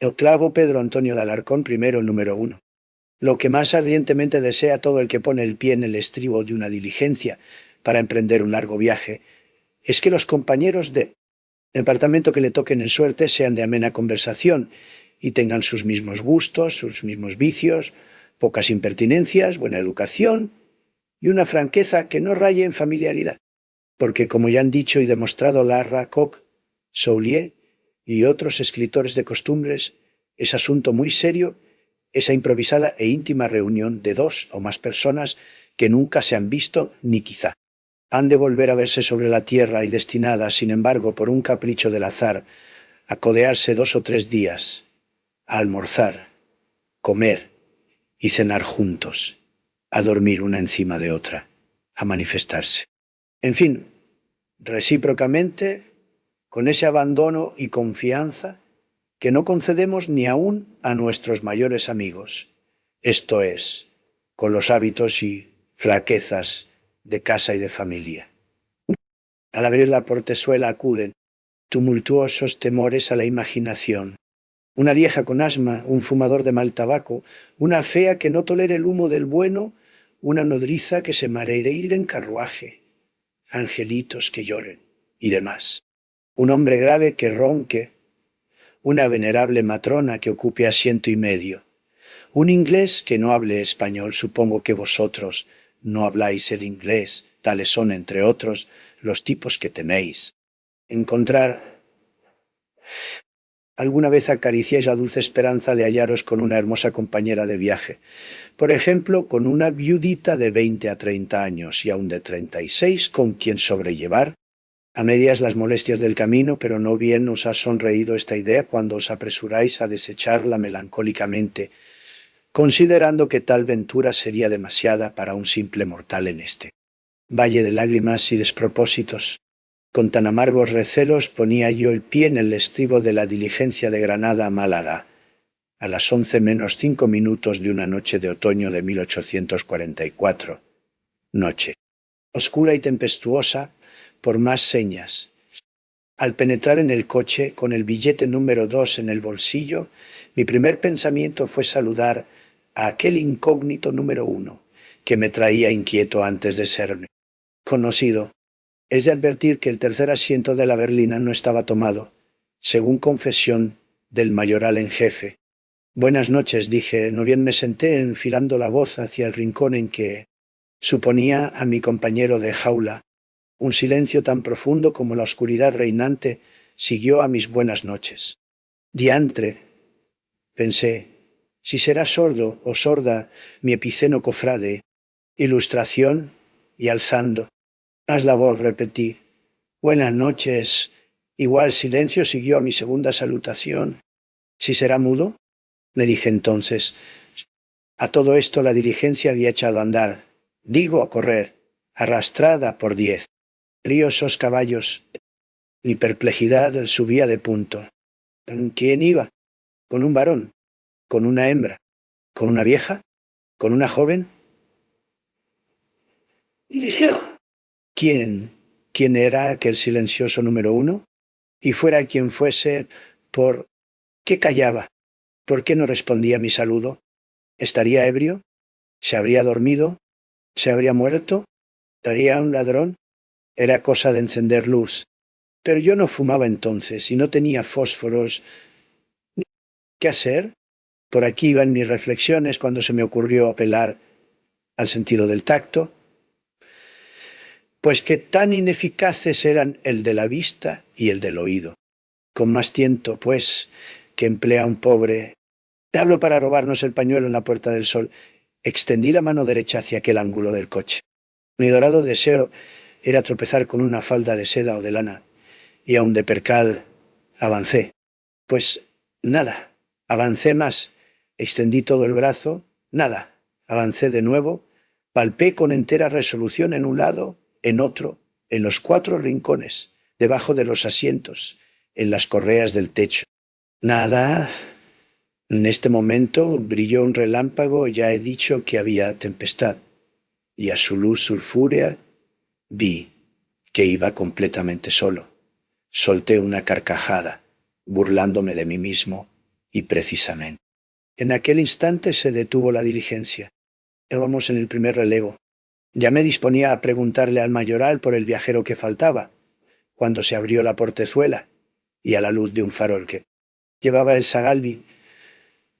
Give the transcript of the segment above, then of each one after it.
El clavo Pedro Antonio de Alarcón, primero el número uno. Lo que más ardientemente desea todo el que pone el pie en el estribo de una diligencia para emprender un largo viaje es que los compañeros de departamento que le toquen en suerte sean de amena conversación y tengan sus mismos gustos, sus mismos vicios, pocas impertinencias, buena educación y una franqueza que no raye en familiaridad. Porque, como ya han dicho y demostrado Larra, Koch, Soulier y otros escritores de costumbres, es asunto muy serio esa improvisada e íntima reunión de dos o más personas que nunca se han visto ni quizá han de volver a verse sobre la tierra y destinadas, sin embargo, por un capricho del azar, a codearse 2 o 3 días, a almorzar, comer y cenar juntos, a dormir una encima de otra, a manifestarse. En fin, recíprocamente, con ese abandono y confianza que no concedemos ni aún a nuestros mayores amigos, esto es, con los hábitos y flaquezas de casa y de familia. Al abrir la portezuela acuden tumultuosos temores a la imaginación. Una vieja con asma, un fumador de mal tabaco, una fea que no tolere el humo del bueno, una nodriza que se mareire en carruaje, angelitos que lloren y demás. Un hombre grave que ronque, una venerable matrona que ocupe asiento y medio, un inglés que no hable español, supongo que vosotros no habláis el inglés, tales son, entre otros, los tipos que teméis. Encontrar. ¿Alguna vez acariciáis la dulce esperanza de hallaros con una hermosa compañera de viaje? Por ejemplo, con una viudita de 20 a 30 años y aún de 36 con quien sobrellevar a medias las molestias del camino, pero no bien os ha sonreído esta idea cuando os apresuráis a desecharla melancólicamente, considerando que tal ventura sería demasiada para un simple mortal en este valle de lágrimas y despropósitos. Con tan amargos recelos ponía yo el pie en el estribo de la diligencia de Granada a Málaga, a las 11 menos 5 minutos de una noche de otoño de 1844. Noche oscura y tempestuosa por más señas. Al penetrar en el coche, con el billete número 2 en el bolsillo, mi primer pensamiento fue saludar a aquel incógnito número 1, que me traía inquieto antes de serme conocido. Es de advertir que el tercer asiento de la berlina no estaba tomado, según confesión del mayoral en jefe. Buenas noches, dije, no bien me senté enfilando la voz hacia el rincón en que suponía a mi compañero de jaula. Un silencio tan profundo como la oscuridad reinante siguió a mis buenas noches. Diantre, pensé, si será sordo o sorda mi epiceno cofrade, ilustración y alzando. Haz la voz, repetí. Buenas noches. Igual silencio siguió a mi segunda salutación. ¿Si será mudo? Le dije entonces. A todo esto la diligencia había echado a andar, digo a correr, arrastrada por 10. Riosos caballos. Mi perplejidad subía de punto. ¿Con quién iba? ¿Con un varón? ¿Con una hembra? ¿Con una vieja? ¿Con una joven? Y dije, ¿quién? ¿Quién era aquel silencioso número 1? Y fuera quien fuese, ¿por qué callaba? ¿Por qué no respondía a mi saludo? ¿Estaría ebrio? ¿Se habría dormido? ¿Se habría muerto? ¿Estaría un ladrón? Era cosa de encender luz. Pero yo no fumaba entonces y no tenía fósforos. ¿Qué hacer? Por aquí iban mis reflexiones cuando se me ocurrió apelar al sentido del tacto, pues que tan ineficaces eran el de la vista y el del oído. Con más tiento, pues, que emplea un pobre. Te hablo para robarnos el pañuelo en la Puerta del Sol. Extendí la mano derecha hacia aquel ángulo del coche. Mi dorado deseo era tropezar con una falda de seda o de lana, y aun de percal avancé. Pues nada, avancé más, extendí todo el brazo, nada, avancé de nuevo, palpé con entera resolución en un lado, en otro, en los 4 rincones, debajo de los asientos, en las correas del techo. Nada. En este momento brilló un relámpago, ya he dicho que había tempestad, y a su luz sulfúrea vi que iba completamente solo. Solté una carcajada, burlándome de mí mismo, Y precisamente. En aquel instante se detuvo la diligencia. Íbamos en el primer relevo. Ya me disponía a preguntarle al mayoral por el viajero que faltaba, cuando se abrió la portezuela y a la luz de un farol que llevaba el Sagalvi,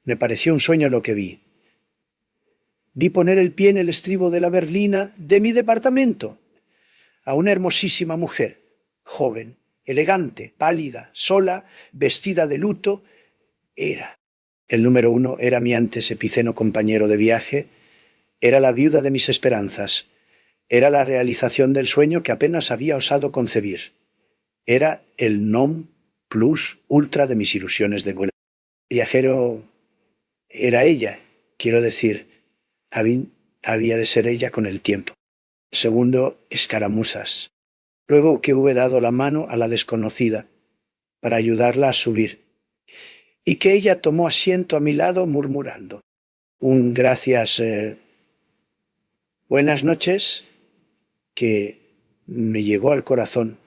me pareció un sueño lo que vi. Vi poner el pie en el estribo de la berlina de mi departamento a una hermosísima mujer, joven, elegante, pálida, sola, vestida de luto. Era el número uno, era mi antes epiceno compañero de viaje, era la viuda de mis esperanzas, era la realización del sueño que apenas había osado concebir, era el non plus ultra de mis ilusiones de vuelo. Viajero era ella, quiero decir, había de ser ella con el tiempo. Segundo, escaramuzas. Luego que hube dado la mano a la desconocida para ayudarla a subir, y que ella tomó asiento a mi lado murmurando un gracias, buenas noches, que me llegó al corazón.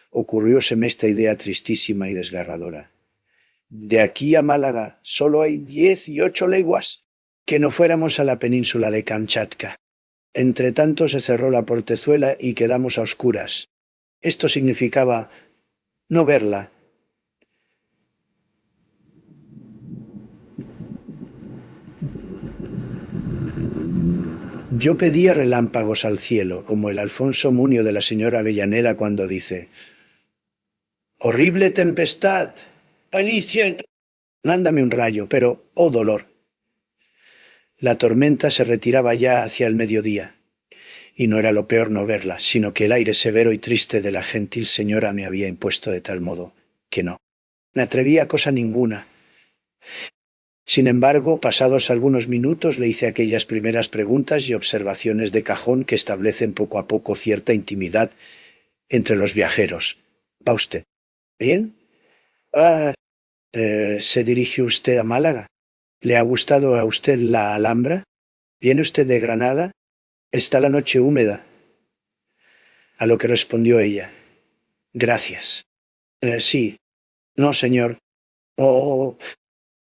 Ocurrióseme esta idea tristísima y desgarradora. De aquí a Málaga solo hay 18 leguas, que no fuéramos a la península de Kamchatka. Entre tanto se cerró la portezuela y quedamos a oscuras. Esto significaba no verla. Yo pedía relámpagos al cielo, como el Alfonso Munio de la señora Avellaneda cuando dice: «Horrible tempestad, inicia, mándame un rayo, pero, oh dolor». La tormenta se retiraba ya hacia el mediodía, y no era lo peor no verla, sino que el aire severo y triste de la gentil señora me había impuesto de tal modo que no me atrevía a cosa ninguna. Sin embargo, pasados algunos minutos le hice aquellas primeras preguntas y observaciones de cajón que establecen poco a poco cierta intimidad entre los viajeros. ¿Va usted bien? ¿Se dirige usted a Málaga? ¿Le ha gustado a usted la Alhambra? ¿Viene usted de Granada? Está la noche húmeda. A lo que respondió ella: gracias. Sí. No, señor. Oh,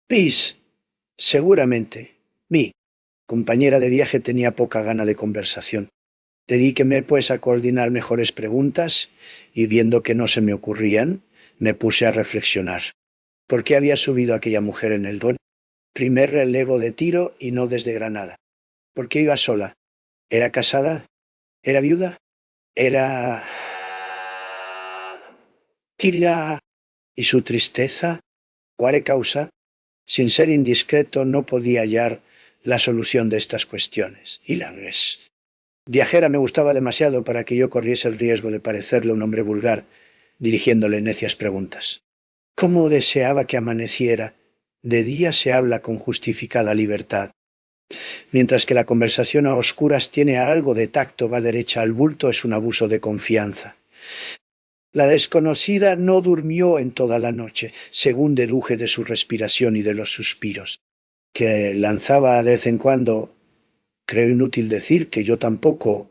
pis. Seguramente. Mi compañera de viaje tenía poca gana de conversación. Dedíqueme, pues, a coordinar mejores preguntas, y viendo que no se me ocurrían, me puse a reflexionar. ¿Por qué había subido aquella mujer en el primer relevo de tiro y no desde Granada? ¿Por qué iba sola? ¿Era casada? ¿Era viuda? ¿Era tira? ¿Y su tristeza? ¿Cuál causa? Sin ser indiscreto, no podía hallar la solución de estas cuestiones. Y la viajera me gustaba demasiado para que yo corriese el riesgo de parecerle un hombre vulgar, dirigiéndole necias preguntas. ¿Cómo deseaba que amaneciera? De día se habla con justificada libertad, mientras que la conversación a oscuras tiene algo de tacto, va derecha al bulto, es un abuso de confianza. La desconocida no durmió en toda la noche, según deduje de su respiración y de los suspiros, que lanzaba de vez en cuando. Creo inútil decir que yo tampoco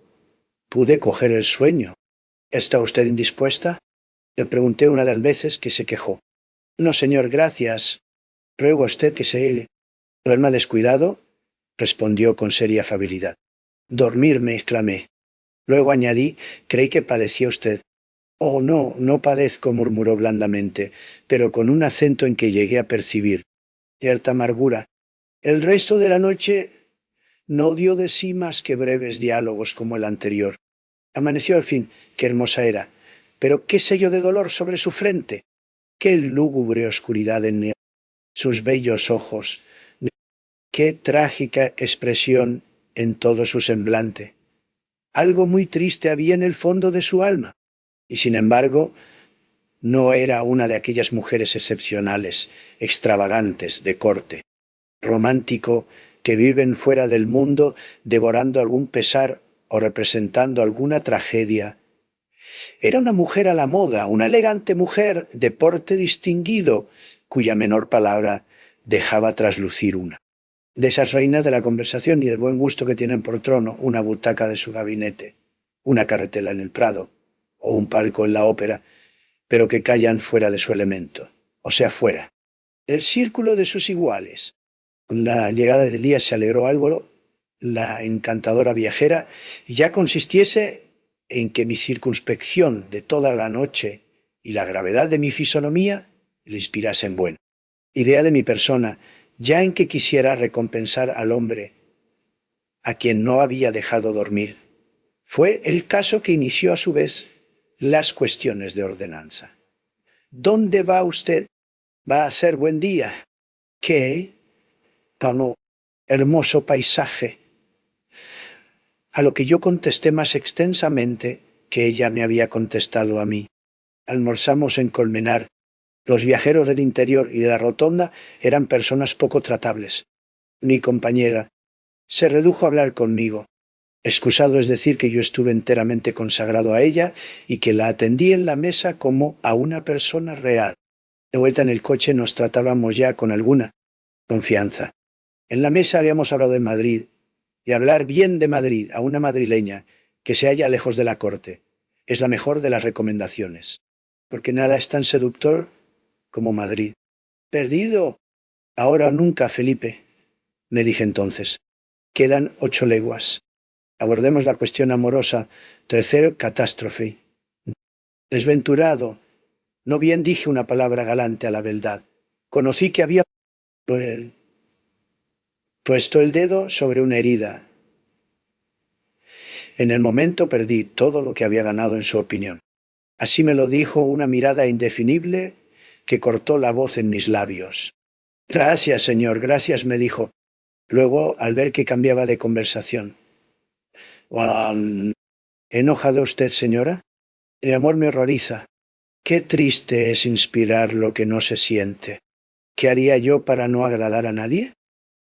pude coger el sueño. ¿Está usted indispuesta? Le pregunté una de las veces, que se quejó. No, señor, gracias. Ruego a usted que se duerma descuidado, respondió con seria afabilidad. Dormirme, exclamé. Luego añadí: creí que padecía usted. Oh, no, no padezco, murmuró blandamente, pero con un acento en que llegué a percibir cierta amargura. El resto de la noche no dio de sí más que breves diálogos como el anterior. Amaneció al fin. Qué hermosa era. Pero qué sello de dolor sobre su frente. Qué lúgubre oscuridad en sus bellos ojos. Qué trágica expresión en todo su semblante. Algo muy triste había en el fondo de su alma. Y sin embargo, no era una de aquellas mujeres excepcionales, extravagantes, de corte, romántico, que viven fuera del mundo devorando algún pesar o representando alguna tragedia. Era una mujer a la moda, una elegante mujer de porte distinguido, cuya menor palabra dejaba traslucir una de esas reinas de la conversación y del buen gusto que tienen por trono una butaca de su gabinete, una carretela en el Prado o un palco en la ópera, pero que callan fuera de su elemento, o sea, fuera El círculo de sus iguales. Con la llegada de Elías se alegró algo la encantadora viajera, y ya consistiese en que mi circunspección de toda la noche y la gravedad de mi fisonomía le inspirasen bueno. Idea de mi persona, ya en que quisiera recompensar al hombre a quien no había dejado dormir. Fue el caso que inició a su vez las cuestiones de ordenanza. ¿Dónde va usted? Va a ser buen día. ¿Qué? Tan hermoso paisaje. A lo que yo contesté más extensamente que ella me había contestado a mí. Almorzamos en Colmenar. Los viajeros del interior y de la rotonda eran personas poco tratables. Mi compañera se redujo a hablar conmigo. Excusado es decir que yo estuve enteramente consagrado a ella y que la atendí en la mesa como a una persona real. De vuelta en el coche nos tratábamos ya con alguna confianza. En la mesa habíamos hablado de Madrid, y hablar bien de Madrid a una madrileña que se halla lejos de la corte es la mejor de las recomendaciones, porque nada es tan seductor como Madrid. Perdido. Ahora o nunca, Felipe, me dije entonces. Quedan 8 leguas. Abordemos la cuestión amorosa. Tercero, catástrofe. Desventurado. No bien dije una palabra galante a la beldad. Conocí que había puesto el dedo sobre una herida. En el momento perdí todo lo que había ganado en su opinión. Así me lo dijo una mirada indefinible que cortó la voz en mis labios. Gracias, señor, gracias, me dijo. Luego, al ver que cambiaba de conversación. ¿Enojado usted, señora? El amor me horroriza. Qué triste es inspirar lo que no se siente. ¿Qué haría yo para no agradar a nadie?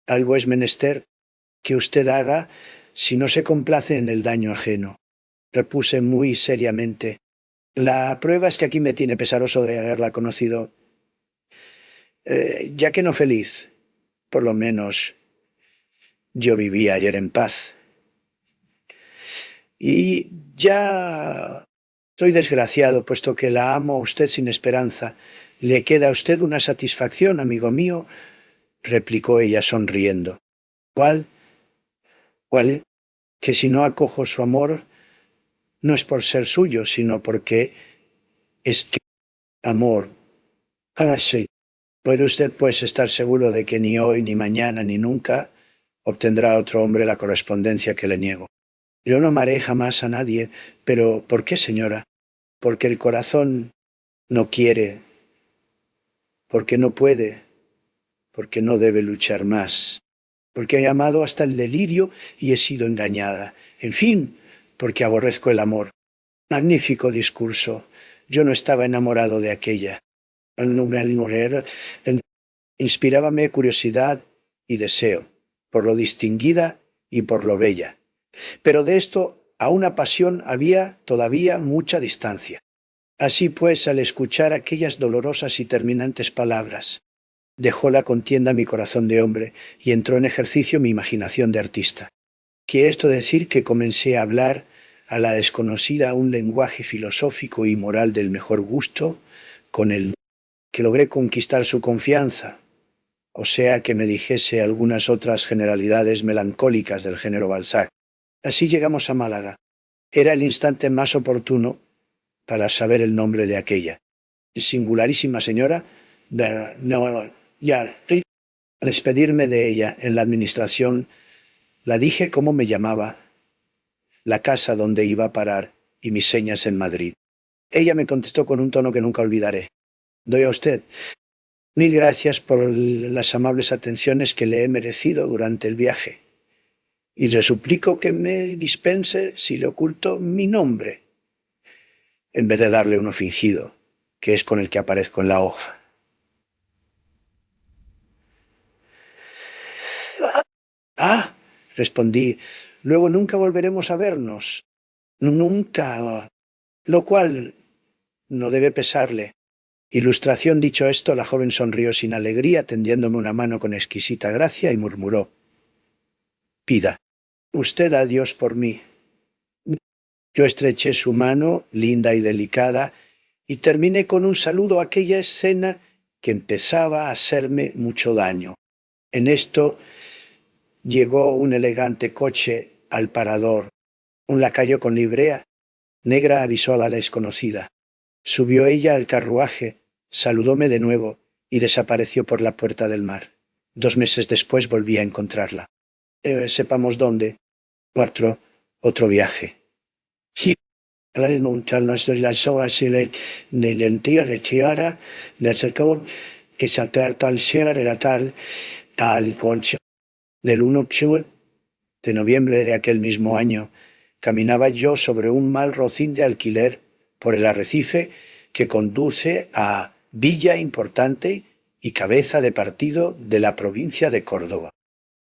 Algo es menester que usted haga si no se complace en el daño ajeno. Repuse muy seriamente. La prueba es que aquí me tiene pesaroso de haberla conocido. Ya que no feliz, por lo menos yo viví ayer en paz. Y ya estoy desgraciado, puesto que la amo a usted sin esperanza. ¿Le queda a usted una satisfacción, amigo mío? Replicó ella sonriendo. ¿Cuál? ¿Cuál? Que si no acojo su amor, no es por ser suyo, sino porque es que amor. Ah, sí. Puede usted, pues, estar seguro de que ni hoy, ni mañana, ni nunca obtendrá otro hombre la correspondencia que le niego. Yo no amaré jamás a nadie, pero ¿por qué, señora? Porque el corazón no quiere, porque no puede, porque no debe luchar más, porque he amado hasta el delirio y he sido engañada. En fin, porque aborrezco el amor. Magnífico discurso. Yo no estaba enamorado de aquella. Inspirábame curiosidad y deseo, por lo distinguida y por lo bella. Pero de esto a una pasión había todavía mucha distancia. Así pues, al escuchar aquellas dolorosas y terminantes palabras, dejó la contienda mi corazón de hombre y entró en ejercicio mi imaginación de artista. Quiere esto decir que comencé a hablar a la desconocida un lenguaje filosófico y moral del mejor gusto, con el que logré conquistar su confianza, o sea que me dijese algunas otras generalidades melancólicas del género Balzac. Así llegamos a Málaga. Era el instante más oportuno para saber el nombre de aquella. Singularísima señora, no, ya estoy a despedirme de ella en la administración. La dije cómo me llamaba, la casa donde iba a parar y mis señas en Madrid. Ella me contestó con un tono que nunca olvidaré. Doy a usted 1000 gracias por las amables atenciones que le he merecido durante el viaje, y le suplico que me dispense si le oculto mi nombre, en vez de darle uno fingido, que es con el que aparezco en la hoja. Ah, respondí, luego nunca volveremos a vernos. Nunca. Lo cual no debe pesarle. Ilustración. Dicho esto, la joven sonrió sin alegría, tendiéndome una mano con exquisita gracia, y murmuró: Pida usted a Dios por mí. Yo estreché su mano, linda y delicada, y terminé con un saludo aquella escena que empezaba a hacerme mucho daño. En esto llegó un elegante coche al parador. Un lacayo con librea negra avisó a la desconocida. Subió ella al carruaje, saludóme de nuevo y desapareció por la puerta del mar. 2 meses después volví a encontrarla. Sepamos dónde. Otro viaje. Sí, las horas del día de tiara, del sector, que se acerca al cielo de la tarde, al poncho del 1 de noviembre de aquel mismo año, caminaba yo sobre un mal rocín de alquiler por el arrecife que conduce a villa importante y cabeza de partido de la provincia de Córdoba.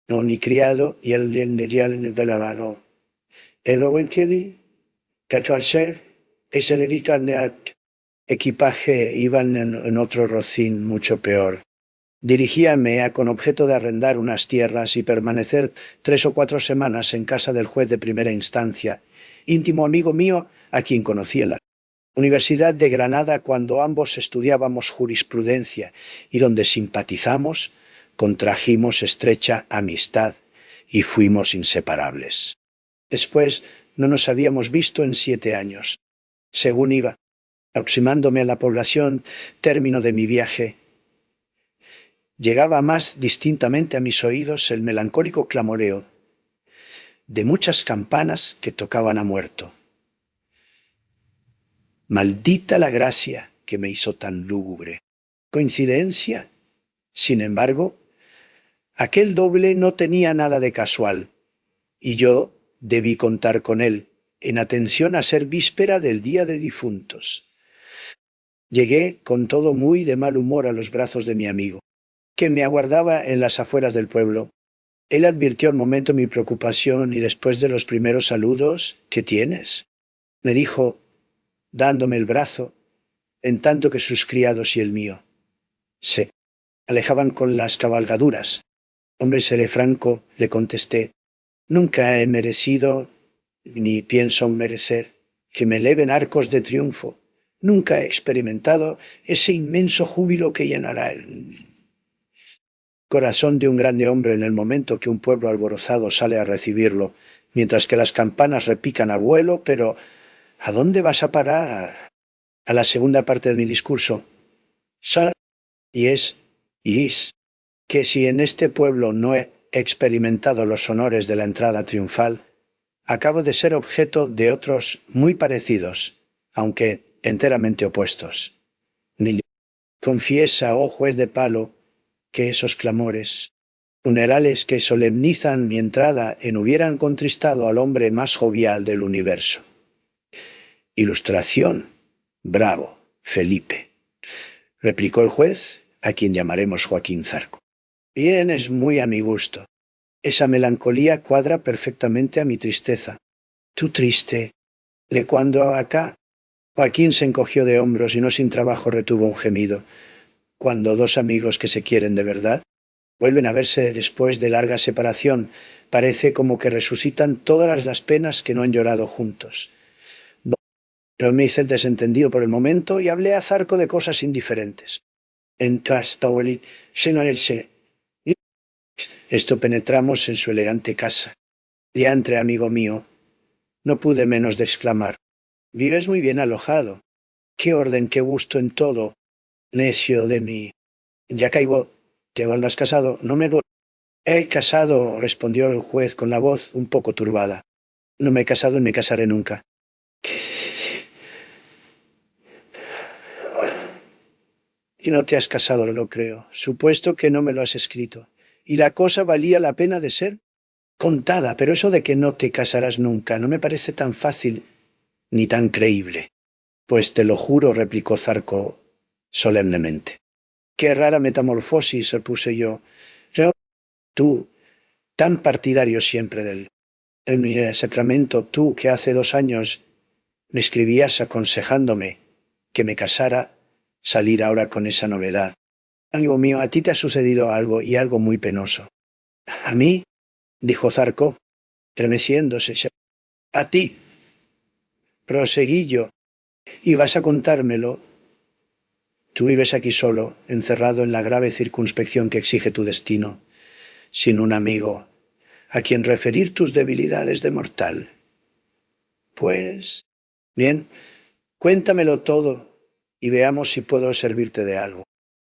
No, ni criado y el de la mano. El entiende que al ser ese delito de equipaje iban en otro rocín mucho peor. Dirigíame a con objeto de arrendar unas tierras y permanecer 3 o 4 semanas en casa del juez de primera instancia, íntimo amigo mío a quien conocí en la Universidad de Granada cuando ambos estudiábamos jurisprudencia y donde simpatizamos, contrajimos estrecha amistad y fuimos inseparables. Después no nos habíamos visto en 7 años. Según iba aproximándome a la población término de mi viaje, llegaba más distintamente a mis oídos el melancólico clamoreo de muchas campanas que tocaban a muerto. Maldita la gracia que me hizo tan lúgubre. ¿Coincidencia? Sin embargo, aquel doble no tenía nada de casual, y yo debí contar con él, en atención a ser víspera del Día de Difuntos. Llegué con todo muy de mal humor a los brazos de mi amigo, que me aguardaba en las afueras del pueblo. Él advirtió al momento mi preocupación y después de los primeros saludos, ¿qué tienes?, me dijo, dándome el brazo, en tanto que sus criados y el mío se alejaban con las cabalgaduras. Hombre, seré franco, le contesté, nunca he merecido, ni pienso merecer, que me eleven arcos de triunfo. Nunca he experimentado ese inmenso júbilo que llenará el corazón de un grande hombre en el momento que un pueblo alborozado sale a recibirlo, mientras que las campanas repican a vuelo, pero ¿a dónde vas a parar? A la segunda parte de mi discurso. Y es que si en este pueblo no he experimentado los honores de la entrada triunfal, acabo de ser objeto de otros muy parecidos, aunque enteramente opuestos. Ni confiesa, oh juez de palo, que esos clamores, funerales que solemnizan mi entrada en hubieran contristado al hombre más jovial del universo. Ilustración. Bravo, Felipe, replicó el juez, a quien llamaremos Joaquín Zarco. Bien, es muy a mi gusto. Esa melancolía cuadra perfectamente a mi tristeza. Tú triste. ¿De cuándo acá? Joaquín se encogió de hombros y no sin trabajo retuvo un gemido. Cuando dos amigos que se quieren de verdad vuelven a verse después de larga separación, parece como que resucitan todas las penas que no han llorado juntos. Yo me hice el desentendido por el momento y hablé a Zarco de cosas indiferentes. Esto penetramos en su elegante casa. Diantre, amigo mío, no pude menos de exclamar. Vives muy bien alojado. Qué orden, qué gusto en todo. Necio de mí. Ya caigo. ¿Te no has casado? No me... He casado, respondió el juez con la voz un poco turbada. No me he casado ni me casaré nunca. Y no te has casado, lo creo. Supuesto que no me lo has escrito. Y la cosa valía la pena de ser contada, pero eso de que no te casarás nunca no me parece tan fácil ni tan creíble. Pues te lo juro, replicó Zarco solemnemente. Qué rara metamorfosis, repuse yo. Tú, tan partidario siempre del sacramento, tú que hace 2 años me escribías aconsejándome que me casara, salir ahora con esa novedad. Amigo mío, a ti te ha sucedido algo y algo muy penoso. ¿A mí? Dijo Zarco, estremeciéndose. A ti, proseguí yo, y vas a contármelo. Tú vives aquí solo, encerrado en la grave circunspección que exige tu destino, sin un amigo a quien referir tus debilidades de mortal. Pues, bien, cuéntamelo todo y veamos si puedo servirte de algo.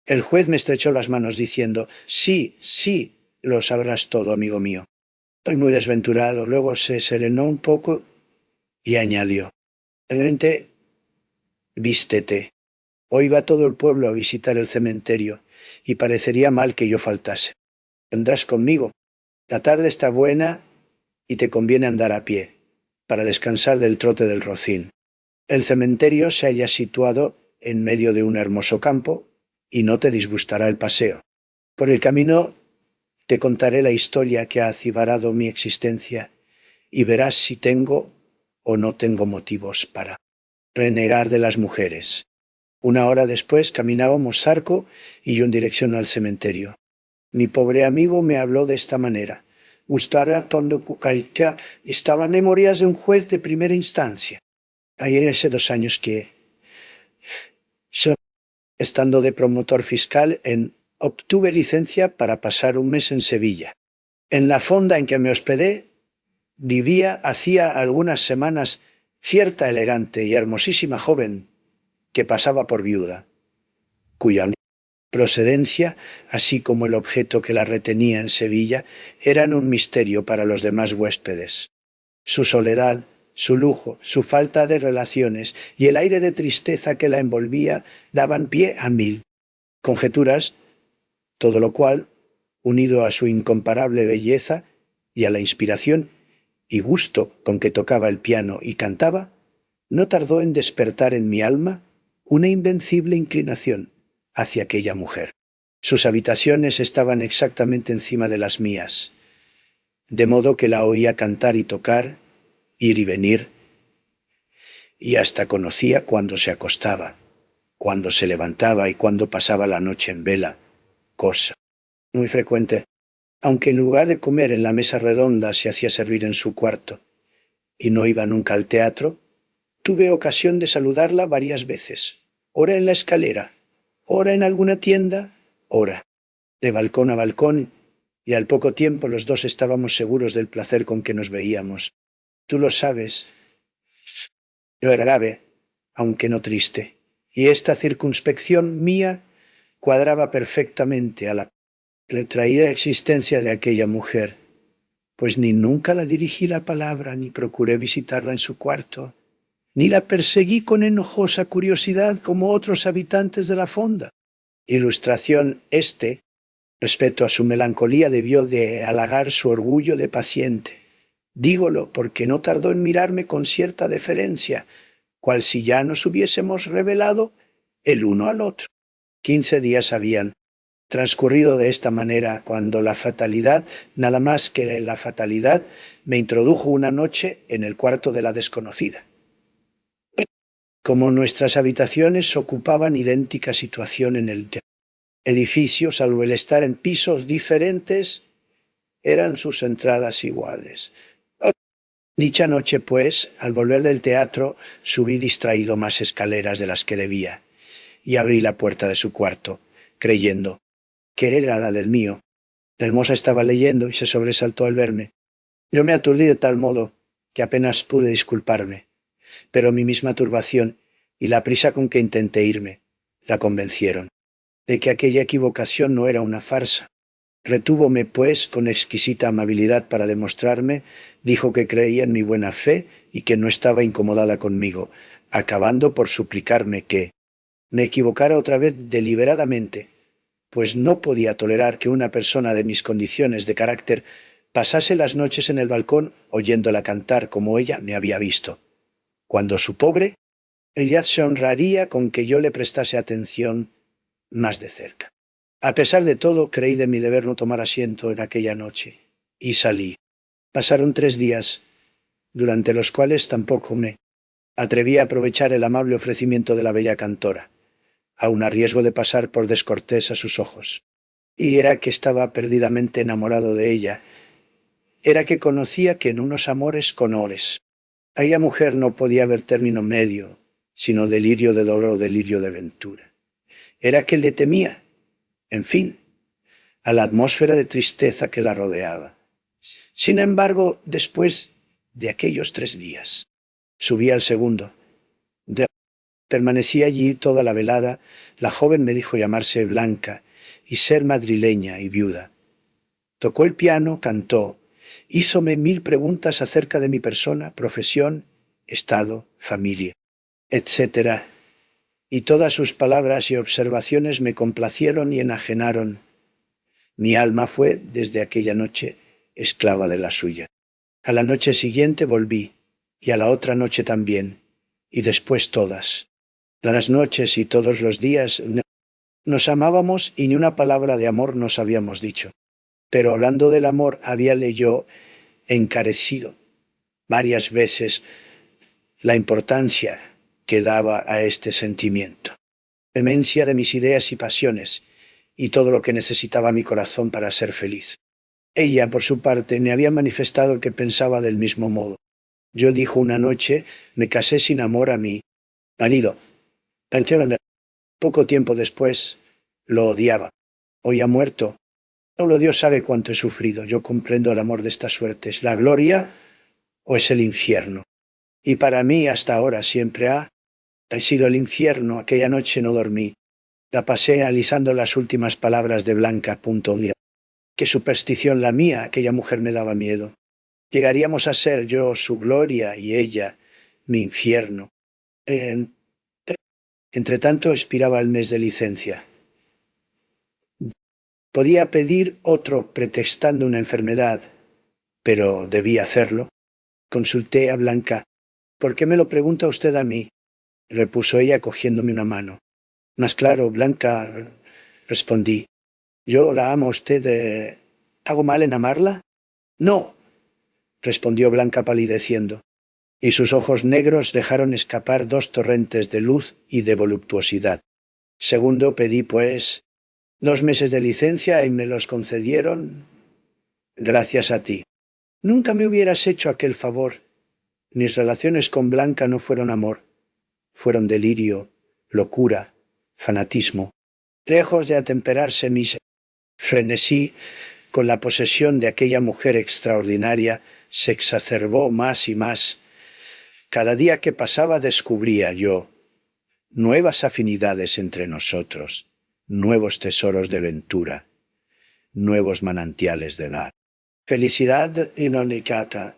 El juez me estrechó las manos diciendo, sí, sí, lo sabrás todo, amigo mío. Estoy muy desventurado. Luego se serenó un poco y añadió, realmente, vístete. Hoy va todo el pueblo a visitar el cementerio y parecería mal que yo faltase. Vendrás conmigo. La tarde está buena y te conviene andar a pie, para descansar del trote del rocín. El cementerio se halla situado en medio de un hermoso campo y no te disgustará el paseo. Por el camino te contaré la historia que ha acibarado mi existencia y verás si tengo o no tengo motivos para renegar de las mujeres. Una hora después caminábamos Sarco y yo en dirección al cementerio. Mi pobre amigo me habló de esta manera. Gustara tondo cucaica estaba en memorias de un juez de primera instancia. Ayer hace 2 años que, estando de promotor fiscal, obtuve licencia para pasar un mes en Sevilla. En la fonda en que me hospedé vivía hacía algunas semanas cierta elegante y hermosísima joven que pasaba por viuda, cuya procedencia, así como el objeto que la retenía en Sevilla, eran un misterio para los demás huéspedes. Su soledad, su lujo, su falta de relaciones y el aire de tristeza que la envolvía daban pie a 1000 conjeturas, todo lo cual, unido a su incomparable belleza y a la inspiración y gusto con que tocaba el piano y cantaba, no tardó en despertar en mi alma una invencible inclinación hacia aquella mujer. Sus habitaciones estaban exactamente encima de las mías, de modo que la oía cantar y tocar, ir y venir, y hasta conocía cuándo se acostaba, cuándo se levantaba y cuándo pasaba la noche en vela, cosa muy frecuente, aunque en lugar de comer en la mesa redonda se hacía servir en su cuarto, y no iba nunca al teatro, tuve ocasión de saludarla varias veces, ora en la escalera, ora en alguna tienda, ora de balcón a balcón, y al poco tiempo los dos estábamos seguros del placer con que nos veíamos. Tú lo sabes. Yo era grave, aunque no triste, y esta circunspección mía cuadraba perfectamente a la retraída existencia de aquella mujer, pues ni nunca la dirigí la palabra, ni procuré visitarla en su cuarto, ni la perseguí con enojosa curiosidad como otros habitantes de la fonda. Ilustración respecto a su melancolía, debió de halagar su orgullo de paciente. Dígolo porque no tardó en mirarme con cierta deferencia, cual si ya nos hubiésemos revelado el uno al otro. 15 días habían transcurrido de esta manera cuando la fatalidad, nada más que la fatalidad, me introdujo una noche en el cuarto de la desconocida. Como nuestras habitaciones ocupaban idéntica situación en el edificio, salvo el estar en pisos diferentes, eran sus entradas iguales. Dicha noche, pues, al volver del teatro, subí distraído más escaleras de las que debía, y abrí la puerta de su cuarto, creyendo que era la del mío. La hermosa estaba leyendo y se sobresaltó al verme. Yo me aturdí de tal modo que apenas pude disculparme, pero mi misma turbación y la prisa con que intenté irme la convencieron de que aquella equivocación no era una farsa. Retúvome, pues, con exquisita amabilidad para demostrarme, dijo que creía en mi buena fe y que no estaba incomodada conmigo, acabando por suplicarme que me equivocara otra vez deliberadamente, pues no podía tolerar que una persona de mis condiciones de carácter pasase las noches en el balcón oyéndola cantar como ella me había visto. Cuando su pobre, ella se honraría con que yo le prestase atención más de cerca. A pesar de todo, creí de mi deber no tomar asiento en aquella noche, y salí. Pasaron 3 días, durante los cuales tampoco me atreví a aprovechar el amable ofrecimiento de la bella cantora, aun a riesgo de pasar por descortés a sus ojos. Y era que estaba perdidamente enamorado de ella, era que conocía que en unos amores conores, aquella mujer no podía haber término medio, sino delirio de dolor o delirio de ventura. era que le temía, en fin, a la atmósfera de tristeza que la rodeaba. Sin embargo, después de aquellos 3 días, subí al segundo. Permanecí allí toda la velada. La joven me dijo llamarse Blanca y ser madrileña y viuda. Tocó el piano, cantó, hízome 1000 preguntas acerca de mi persona, profesión, estado, familia, etc. Y todas sus palabras y observaciones me complacieron y enajenaron. Mi alma fue, desde aquella noche, esclava de la suya. A la noche siguiente volví, y a la otra noche también, y después todas. Las noches y todos los días nos amábamos y ni una palabra de amor nos habíamos dicho. Pero hablando del amor, habíale yo encarecido varias veces la importancia que daba a este sentimiento, vehemencia de mis ideas y pasiones, y todo lo que necesitaba mi corazón para ser feliz. Ella, por su parte, me había manifestado que pensaba del mismo modo. Yo, dijo una noche, me casé sin amor a mi marido. Poco tiempo después, lo odiaba. Hoy ha muerto. Solo Dios sabe cuánto he sufrido. Yo comprendo el amor de esta suerte. ¿Es la gloria o es el infierno? Y para mí, hasta ahora, siempre ha sido el infierno. Aquella noche no dormí. La pasé analizando las últimas palabras de Blanca. Qué superstición la mía. Aquella mujer me daba miedo. Llegaríamos a ser yo su gloria y ella mi infierno. Entretanto expiraba el mes de licencia. Podía pedir otro pretextando una enfermedad, pero debía hacerlo. Consulté a Blanca. ¿Por qué me lo pregunta usted a mí?, repuso ella cogiéndome una mano. Más claro, Blanca, respondí. Yo la amo a usted. ¿Hago mal en amarla? No, respondió Blanca palideciendo, y sus ojos negros dejaron escapar 2 torrentes de luz y de voluptuosidad. Segundo, pedí, pues, 2 meses de licencia y me los concedieron gracias a ti. Nunca me hubieras hecho aquel favor. Mis relaciones con Blanca no fueron amor, fueron delirio, locura, fanatismo. Lejos de atemperarse mis frenesí con la posesión de aquella mujer extraordinaria, se exacerbó más y más. Cada día que pasaba descubría yo nuevas afinidades entre nosotros, nuevos tesoros de ventura, nuevos manantiales de dar. Felicidad inonicata,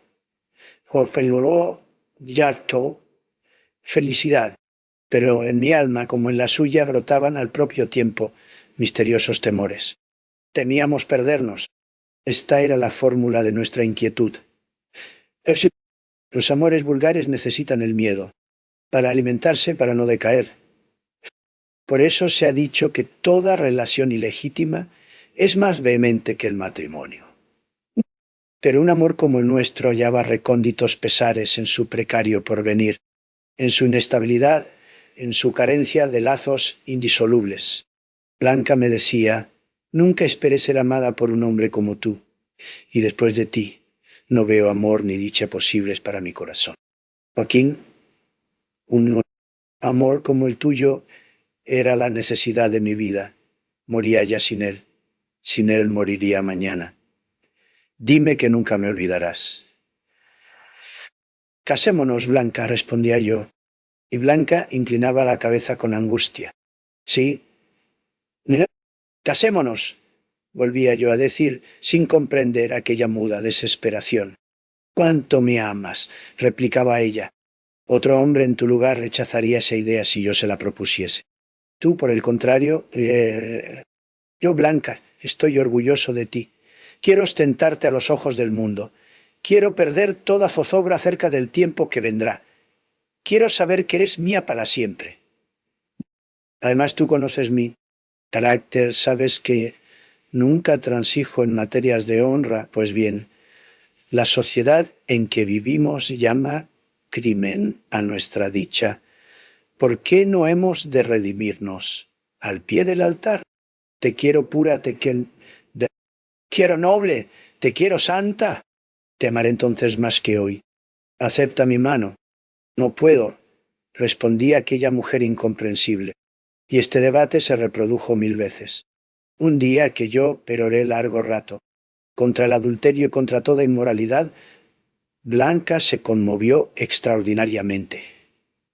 felicidad, pero en mi alma como en la suya brotaban al propio tiempo misteriosos temores. Temíamos perdernos. Esta era la fórmula de nuestra inquietud. Los amores vulgares necesitan el miedo, para alimentarse, para no decaer. Por eso se ha dicho que toda relación ilegítima es más vehemente que el matrimonio. Pero un amor como el nuestro hallaba recónditos pesares en su precario porvenir, en su inestabilidad, en su carencia de lazos indisolubles. Blanca me decía, nunca esperé ser amada por un hombre como tú, y después de ti no veo amor ni dicha posibles para mi corazón. Joaquín, un amor como el tuyo era la necesidad de mi vida. Moría ya sin él moriría mañana. Dime que nunca me olvidarás. Casémonos, Blanca, respondía yo, y Blanca inclinaba la cabeza con angustia. Sí, casémonos, volvía yo a decir, sin comprender aquella muda desesperación. «¿Cuánto me amas?», replicaba ella. «Otro hombre en tu lugar rechazaría esa idea si yo se la propusiese. Tú, por el contrario, yo, Blanca, estoy orgulloso de ti. Quiero ostentarte a los ojos del mundo. Quiero perder toda zozobra acerca del tiempo que vendrá. Quiero saber que eres mía para siempre. Además, tú conoces mi carácter, sabes que nunca transijo en materias de honra. Pues bien, la sociedad en que vivimos llama crimen a nuestra dicha. ¿Por qué no hemos de redimirnos al pie del altar? Te quiero pura, te quiero noble, te quiero santa. Te amaré entonces más que hoy. Acepta mi mano. No puedo, respondía aquella mujer incomprensible. y este debate se reprodujo 1000 veces. Un día que yo peroré largo rato contra el adulterio y contra toda inmoralidad, Blanca se conmovió extraordinariamente.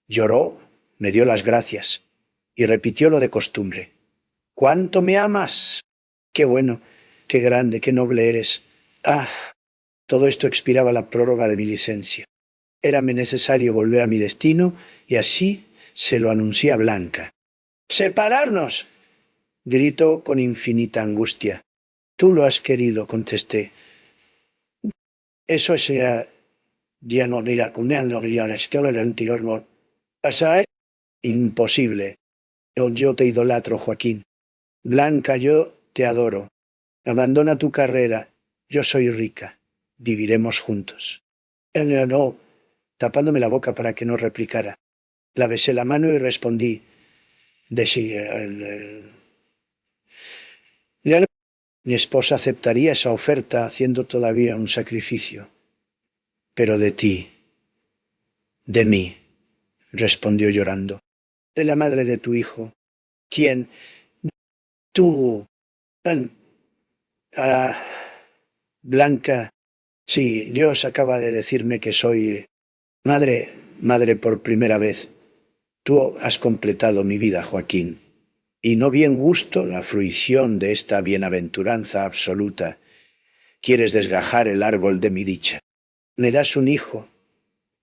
Lloró, me dio las gracias y repitió lo de costumbre. —¿Cuánto me amas? Qué bueno, qué grande, qué noble eres. Ah, todo esto expiraba la prórroga de mi licencia. Érame necesario volver a mi destino y así se lo anuncié a Blanca. —¡Separarnos! —gritó con infinita angustia. —Tú lo has querido —contesté—. Eso es ya no dirá con la escuela del anterior. ¿Pasa? Imposible. Yo te idolatro, Joaquín. Blanca, yo te adoro. Abandona tu carrera. Yo soy rica. Viviremos juntos. No, tapándome la boca para que no replicara. La besé la mano y respondí. De sí. Mi esposa aceptaría esa oferta haciendo todavía un sacrificio. Pero de ti, de mí, respondió llorando. De la madre de tu hijo. ¿Quién? Tú. Ah, Blanca. Sí, Dios acaba de decirme que soy madre por primera vez. Tú has completado mi vida, Joaquín. Y no bien gusto la fruición de esta bienaventuranza absoluta. Quieres desgajar el árbol de mi dicha. Me das un hijo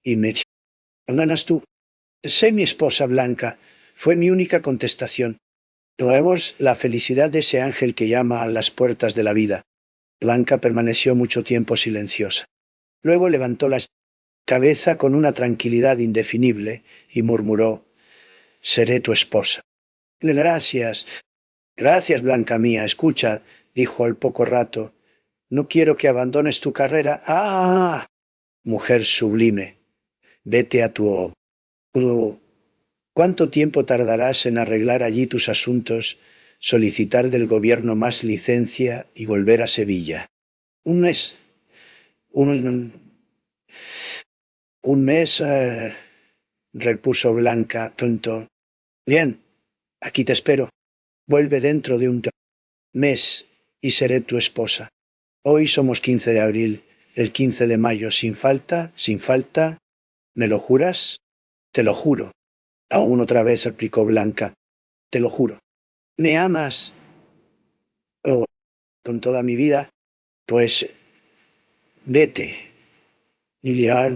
y me abandonas tú. Sé mi esposa, Blanca. Fue mi única contestación. Rogemos la felicidad de ese ángel que llama a las puertas de la vida. Blanca permaneció mucho tiempo silenciosa. Luego levantó la cabeza con una tranquilidad indefinible y murmuró: «Seré tu esposa». «Gracias, gracias, Blanca mía. Escucha», dijo al poco rato, «no quiero que abandones tu carrera». «¡Ah! Mujer sublime, vete a tu... ¿Cuánto tiempo tardarás en arreglar allí tus asuntos, solicitar del gobierno más licencia y volver a Sevilla?» «Un mes. Un mes, repuso Blanca, tonto. «Bien, aquí te espero. Vuelve dentro de un mes y seré tu esposa. Hoy somos 15 de abril, el 15 de mayo, sin falta, sin falta. ¿Me lo juras?» «Te lo juro». «Aún otra vez», replicó Blanca. «Te lo juro». «¿Me amas?» «Oh, con toda mi vida». «Pues vete». Y ya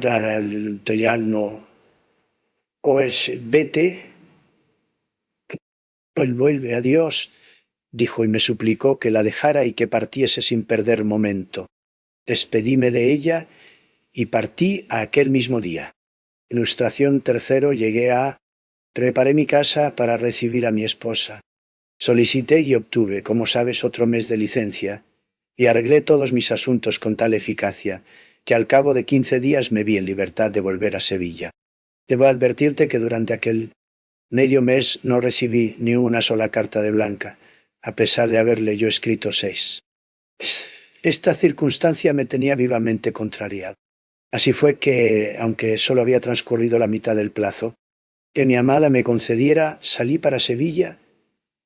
no. Pues vete. Pues vuelve, adiós, dijo y me suplicó que la dejara y que partiese sin perder momento. Despedíme de ella y partí a aquel mismo día. Ilustración tercero, llegué a... Preparé mi casa para recibir a mi esposa. Solicité y obtuve, como sabes, otro mes de licencia, y arreglé todos mis asuntos con tal eficacia, que al cabo de 15 días me vi en libertad de volver a Sevilla. Debo advertirte que durante aquel medio mes no recibí ni una sola carta de Blanca, a pesar de haberle yo escrito 6. Esta circunstancia me tenía vivamente contrariado. Así fue que, aunque solo había transcurrido la mitad del plazo que mi amada me concediera, salí para Sevilla,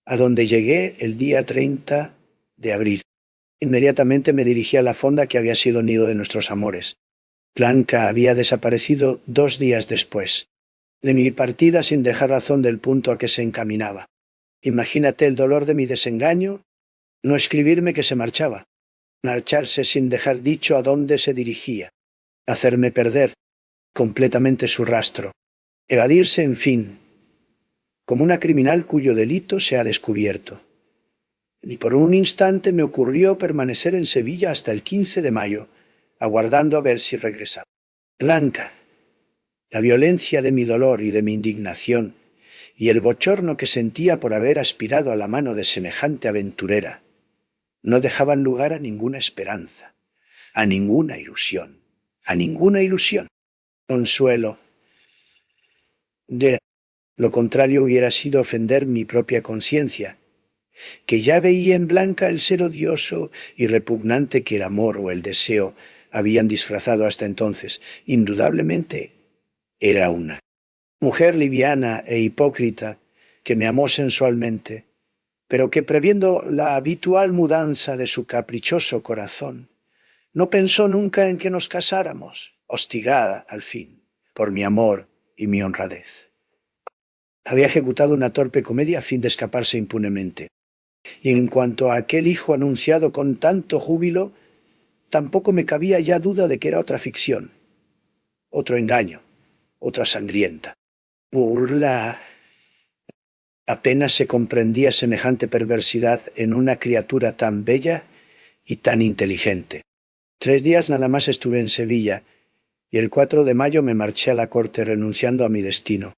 a donde llegué el día 30 de abril. Inmediatamente me dirigí a la fonda que había sido nido de nuestros amores. Blanca había desaparecido 2 días después de mi partida sin dejar razón del punto a que se encaminaba. Imagínate el dolor de mi desengaño, no escribirme que se marchaba, marcharse sin dejar dicho a dónde se dirigía, hacerme perder completamente su rastro, evadirse, en fin, como una criminal cuyo delito se ha descubierto. Ni por un instante me ocurrió permanecer en Sevilla hasta el 15 de mayo, aguardando a ver si regresaba. Blanca, la violencia de mi dolor y de mi indignación, y el bochorno que sentía por haber aspirado a la mano de semejante aventurera, no dejaban lugar a ninguna esperanza, a ninguna ilusión, a ninguna ilusión. Consuelo. De lo contrario hubiera sido ofender mi propia conciencia, que ya veía en Blanca el ser odioso y repugnante que el amor o el deseo habían disfrazado hasta entonces. Indudablemente era una mujer liviana e hipócrita que me amó sensualmente, pero que previendo la habitual mudanza de su caprichoso corazón, no pensó nunca en que nos casáramos, hostigada, al fin, por mi amor y mi honradez. Había ejecutado una torpe comedia a fin de escaparse impunemente. Y en cuanto a aquel hijo anunciado con tanto júbilo, tampoco me cabía ya duda de que era otra ficción, otro engaño, otra sangrienta burla. Apenas se comprendía semejante perversidad en una criatura tan bella y tan inteligente. 3 días nada más estuve en Sevilla, y el 4 de mayo me marché a la corte renunciando a mi destino,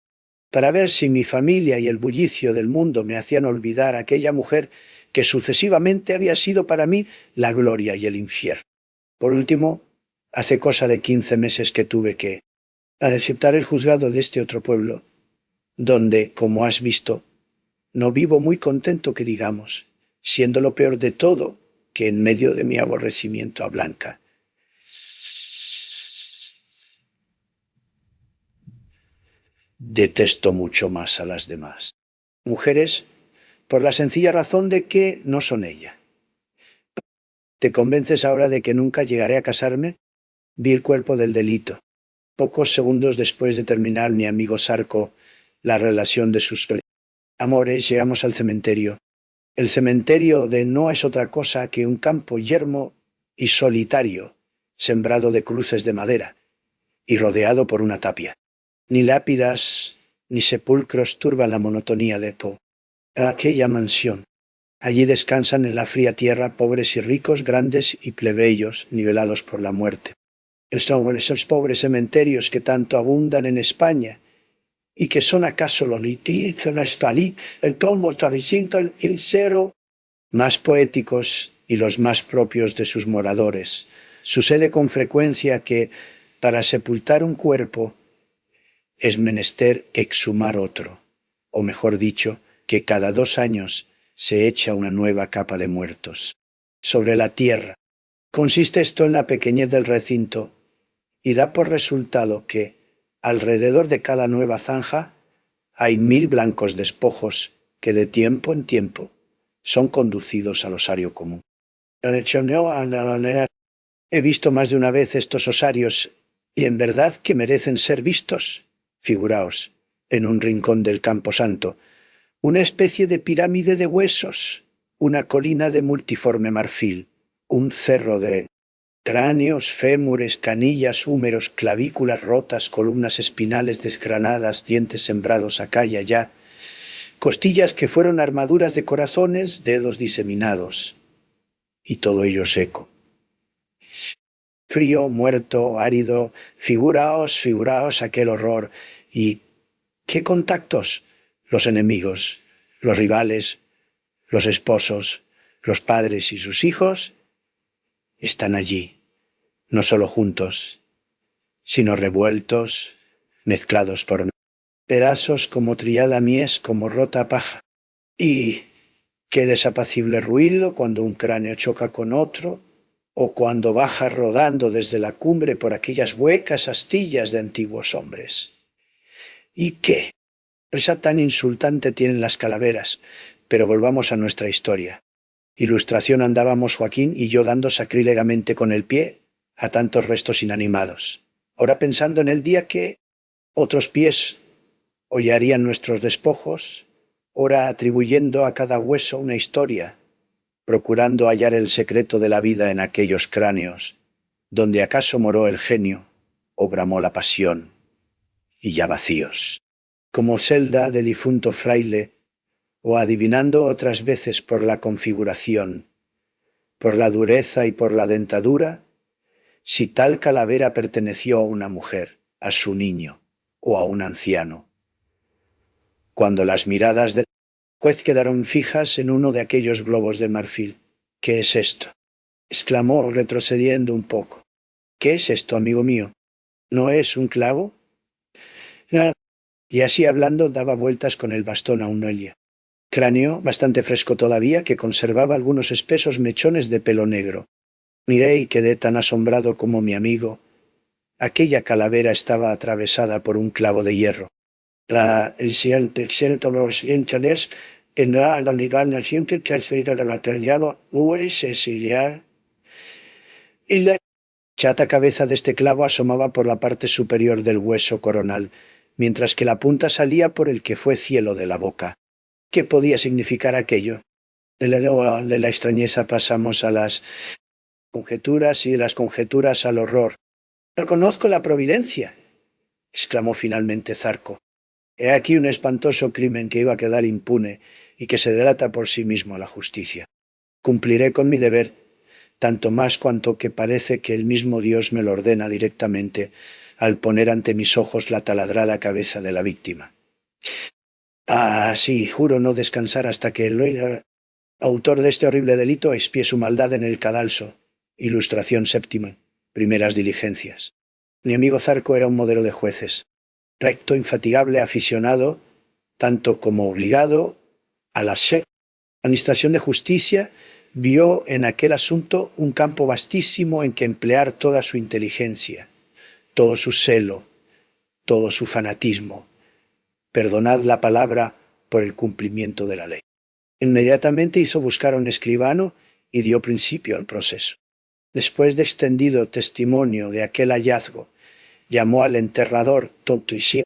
para ver si mi familia y el bullicio del mundo me hacían olvidar a aquella mujer que sucesivamente había sido para mí la gloria y el infierno. Por último, hace cosa de 15 meses que tuve que aceptar el juzgado de este otro pueblo, donde, como has visto, no vivo muy contento que digamos, siendo lo peor de todo que en medio de mi aborrecimiento a Blanca detesto mucho más a las demás mujeres, por la sencilla razón de que no son ella. ¿Te convences ahora de que nunca llegaré a casarme? Vi el cuerpo del delito. Pocos segundos después de terminar mi amigo Sarco la relación de sus amores, llegamos al cementerio. El cementerio de no es otra cosa que un campo yermo y solitario, sembrado de cruces de madera y rodeado por una tapia. Ni lápidas ni sepulcros turban la monotonía de aquella mansión. Allí descansan en la fría tierra pobres y ricos, grandes y plebeyos, nivelados por la muerte. Esos pobres cementerios que tanto abundan en España y que son acaso los el tomo el cero más poéticos y los más propios de sus moradores. Sucede con frecuencia que, para sepultar un cuerpo, es menester exhumar otro, o mejor dicho, que cada 2 años se echa una nueva capa de muertos sobre la tierra. Consiste esto en la pequeñez del recinto y da por resultado que, alrededor de cada nueva zanja, hay 1000 blancos despojos que de tiempo en tiempo son conducidos al osario común. He visto más de una vez estos osarios y en verdad que merecen ser vistos. Figuraos, en un rincón del Camposanto, una especie de pirámide de huesos, una colina de multiforme marfil, un cerro de cráneos, fémures, canillas, húmeros, clavículas rotas, columnas espinales desgranadas, dientes sembrados acá y allá, costillas que fueron armaduras de corazones, dedos diseminados, y todo ello seco. Frío, muerto, árido, figuraos aquel horror. ¿Y qué contactos? Los enemigos, los rivales, los esposos, los padres y sus hijos están allí, no solo juntos, sino revueltos, mezclados por pedazos como triada mies, como rota paja. Y qué desapacible ruido cuando un cráneo choca con otro, o cuando baja rodando desde la cumbre por aquellas huecas astillas de antiguos hombres. ¿Y qué risa tan insultante tienen las calaveras? Pero volvamos a nuestra historia. Ilustración andábamos Joaquín y yo dando sacrílegamente con el pie a tantos restos inanimados, ora pensando en el día que otros pies hollarían nuestros despojos, ora atribuyendo a cada hueso una historia, procurando hallar el secreto de la vida en aquellos cráneos, donde acaso moró el genio o bramó la pasión, y ya vacíos, como celda de difunto fraile, o adivinando otras veces por la configuración, por la dureza y por la dentadura, si tal calavera perteneció a una mujer, a su niño o a un anciano. Cuando las miradas del juez quedaron fijas en uno de aquellos globos de marfil. ¿Qué es esto?, exclamó retrocediendo un poco. ¿Qué es esto, amigo mío? ¿No es un clavo? Y así hablando daba vueltas con el bastón a un noelia. Cráneo bastante fresco todavía, que conservaba algunos espesos mechones de pelo negro. Miré y quedé tan asombrado como mi amigo. Aquella calavera estaba atravesada por un clavo de hierro. El siguiente los interés tendrá la legal naciente transferida del material URSS y la chata cabeza de este clavo asomaba por la parte superior del hueso coronal, mientras que la punta salía por el que fue cielo de la boca. ¿Qué podía significar aquello? De la extrañeza pasamos a las conjeturas y de las conjeturas al horror. «Reconozco la providencia», exclamó finalmente Zarco. «He aquí un espantoso crimen que iba a quedar impune y que se delata por sí mismo a la justicia. Cumpliré con mi deber, tanto más cuanto que parece que el mismo Dios me lo ordena directamente al poner ante mis ojos la taladrada cabeza de la víctima. Ah, sí, juro no descansar hasta que el autor de este horrible delito expíe su maldad en el cadalso. Ilustración séptima. Primeras diligencias». Mi amigo Zarco era un modelo de jueces. Recto, infatigable, aficionado, tanto como obligado, a la administración de justicia, vio en aquel asunto un campo vastísimo en que emplear toda su inteligencia, todo su celo, todo su fanatismo. Perdonad la palabra por el cumplimiento de la ley. Inmediatamente hizo buscar a un escribano y dio principio al proceso. Después de extendido testimonio de aquel hallazgo, llamó al enterrador tonto y ciego.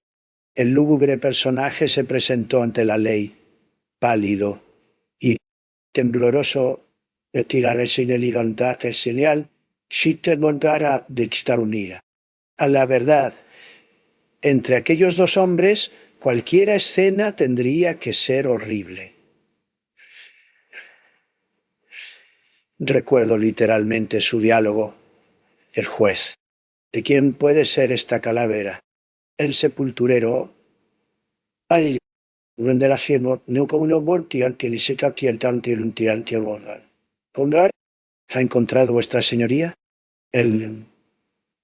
El lúgubre personaje se presentó ante la ley, pálido y tembloroso de tirar sin libertad señal, si te montara de estar unida. A la verdad, entre aquellos dos hombres, cualquiera escena tendría que ser horrible. Recuerdo literalmente su diálogo. El juez: «¿De quién puede ser esta calavera?» El sepulturero: «Ay, de la firma, no como no volti ante el secatiente ante el tirante bonar. ¿Dónde ha encontrado vuestra señoría?» El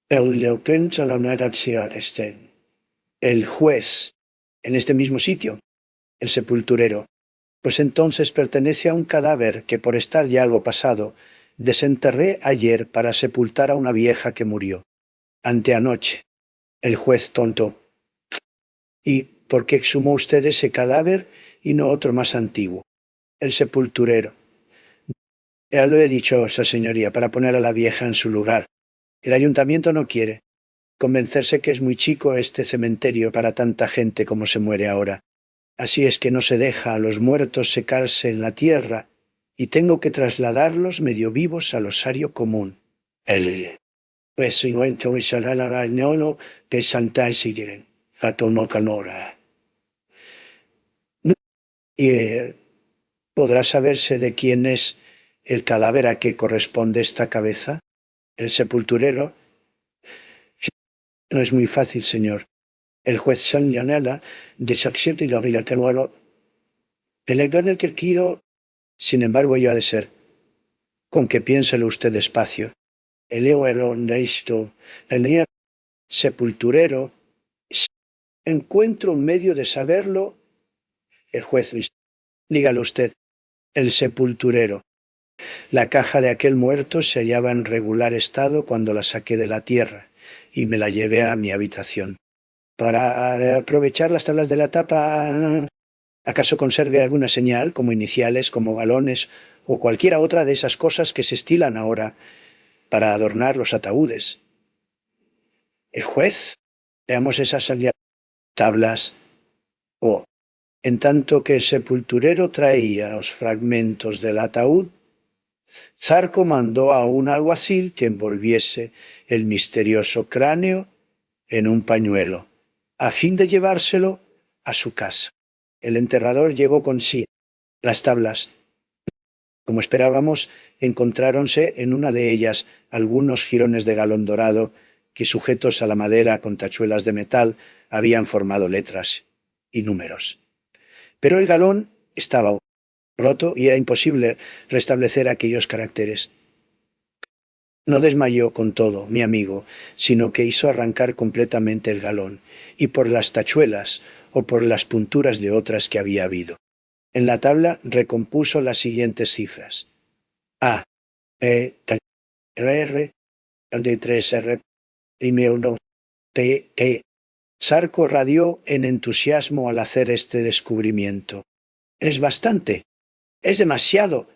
Leoquenza la Naratsiar Estén. El juez: «¿En este mismo sitio?» El sepulturero: «Pues entonces pertenece a un cadáver que, por estar ya algo pasado, desenterré ayer para sepultar a una vieja que murió anteanoche». El juez tonto: «¿Y por qué exhumó usted ese cadáver y no otro más antiguo?» El sepulturero: «Ya lo he dicho, esa señoría, para poner a la vieja en su lugar. El ayuntamiento no quiere convencerse que es muy chico este cementerio para tanta gente como se muere ahora. Así es que no se deja a los muertos secarse en la tierra y tengo que trasladarlos medio vivos al osario común». Pues si no entonces será la no de Santa Isidren, gato no canora. Y ¿podrá saberse de quién es el cadáver a que corresponde esta cabeza? El sepulturero: «No es muy fácil, señor. El juez señala de Saxiente y la Rilateruelo. El lector del Quirquido, sin embargo, ello ha de ser. Con que piénselo usted despacio. El esto, el sepulturero. Encuentro un medio de saberlo». El juez: «Dígalo usted». El sepulturero: «La caja de aquel muerto se hallaba en regular estado cuando la saqué de la tierra y me la llevé a mi habitación. Para aprovechar las tablas de la tapa, ¿acaso conserve alguna señal, como iniciales, como galones o cualquiera otra de esas cosas que se estilan ahora para adornar los ataúdes?» El juez: «Veamos esas tablas». En tanto que el sepulturero traía los fragmentos del ataúd, Zarco mandó a un alguacil que envolviese el misterioso cráneo en un pañuelo, a fin de llevárselo a su casa. El enterrador llevó consigo las tablas. Como esperábamos, encontráronse en una de ellas algunos jirones de galón dorado que, sujetos a la madera con tachuelas de metal, habían formado letras y números. Pero el galón estaba roto y era imposible restablecer aquellos caracteres. No desmayó con todo, mi amigo, sino que hizo arrancar completamente el galón, y por las tachuelas o por las punturas de otras que había habido. En la tabla recompuso las siguientes cifras: A, E, R, R, 3 R, y 1, T, T, Sarco radió en entusiasmo al hacer este descubrimiento. «Es bastante. Es demasiado»,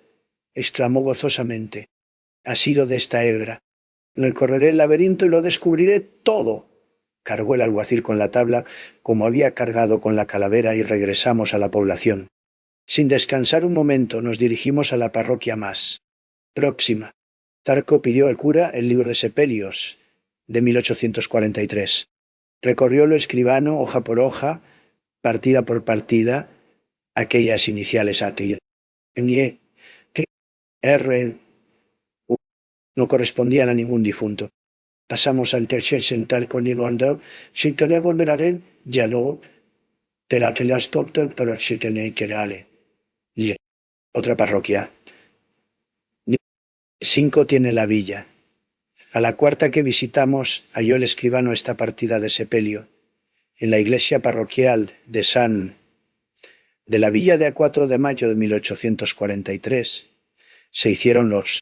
exclamó gozosamente. «Ha sido de esta hebra. Recorreré el laberinto y lo descubriré todo». Cargó el alguacil con la tabla como había cargado con la calavera y regresamos a la población. Sin descansar un momento nos dirigimos a la parroquia más próxima. Sarco pidió al cura el libro de sepelios de 1843. Recorriólo escribano hoja por hoja, partida por partida, aquellas iniciales ATI. N, K, R, U, no correspondían a ningún difunto. Pasamos al tercer central con el andar, sin querer volver ya no, de la telastopter para el tener que darle. Y otra parroquia. 5 tiene la villa. A la cuarta que visitamos halló el escribano esta partida de sepelio. En la iglesia parroquial de la villa de a 4 de mayo de 1843 se hicieron los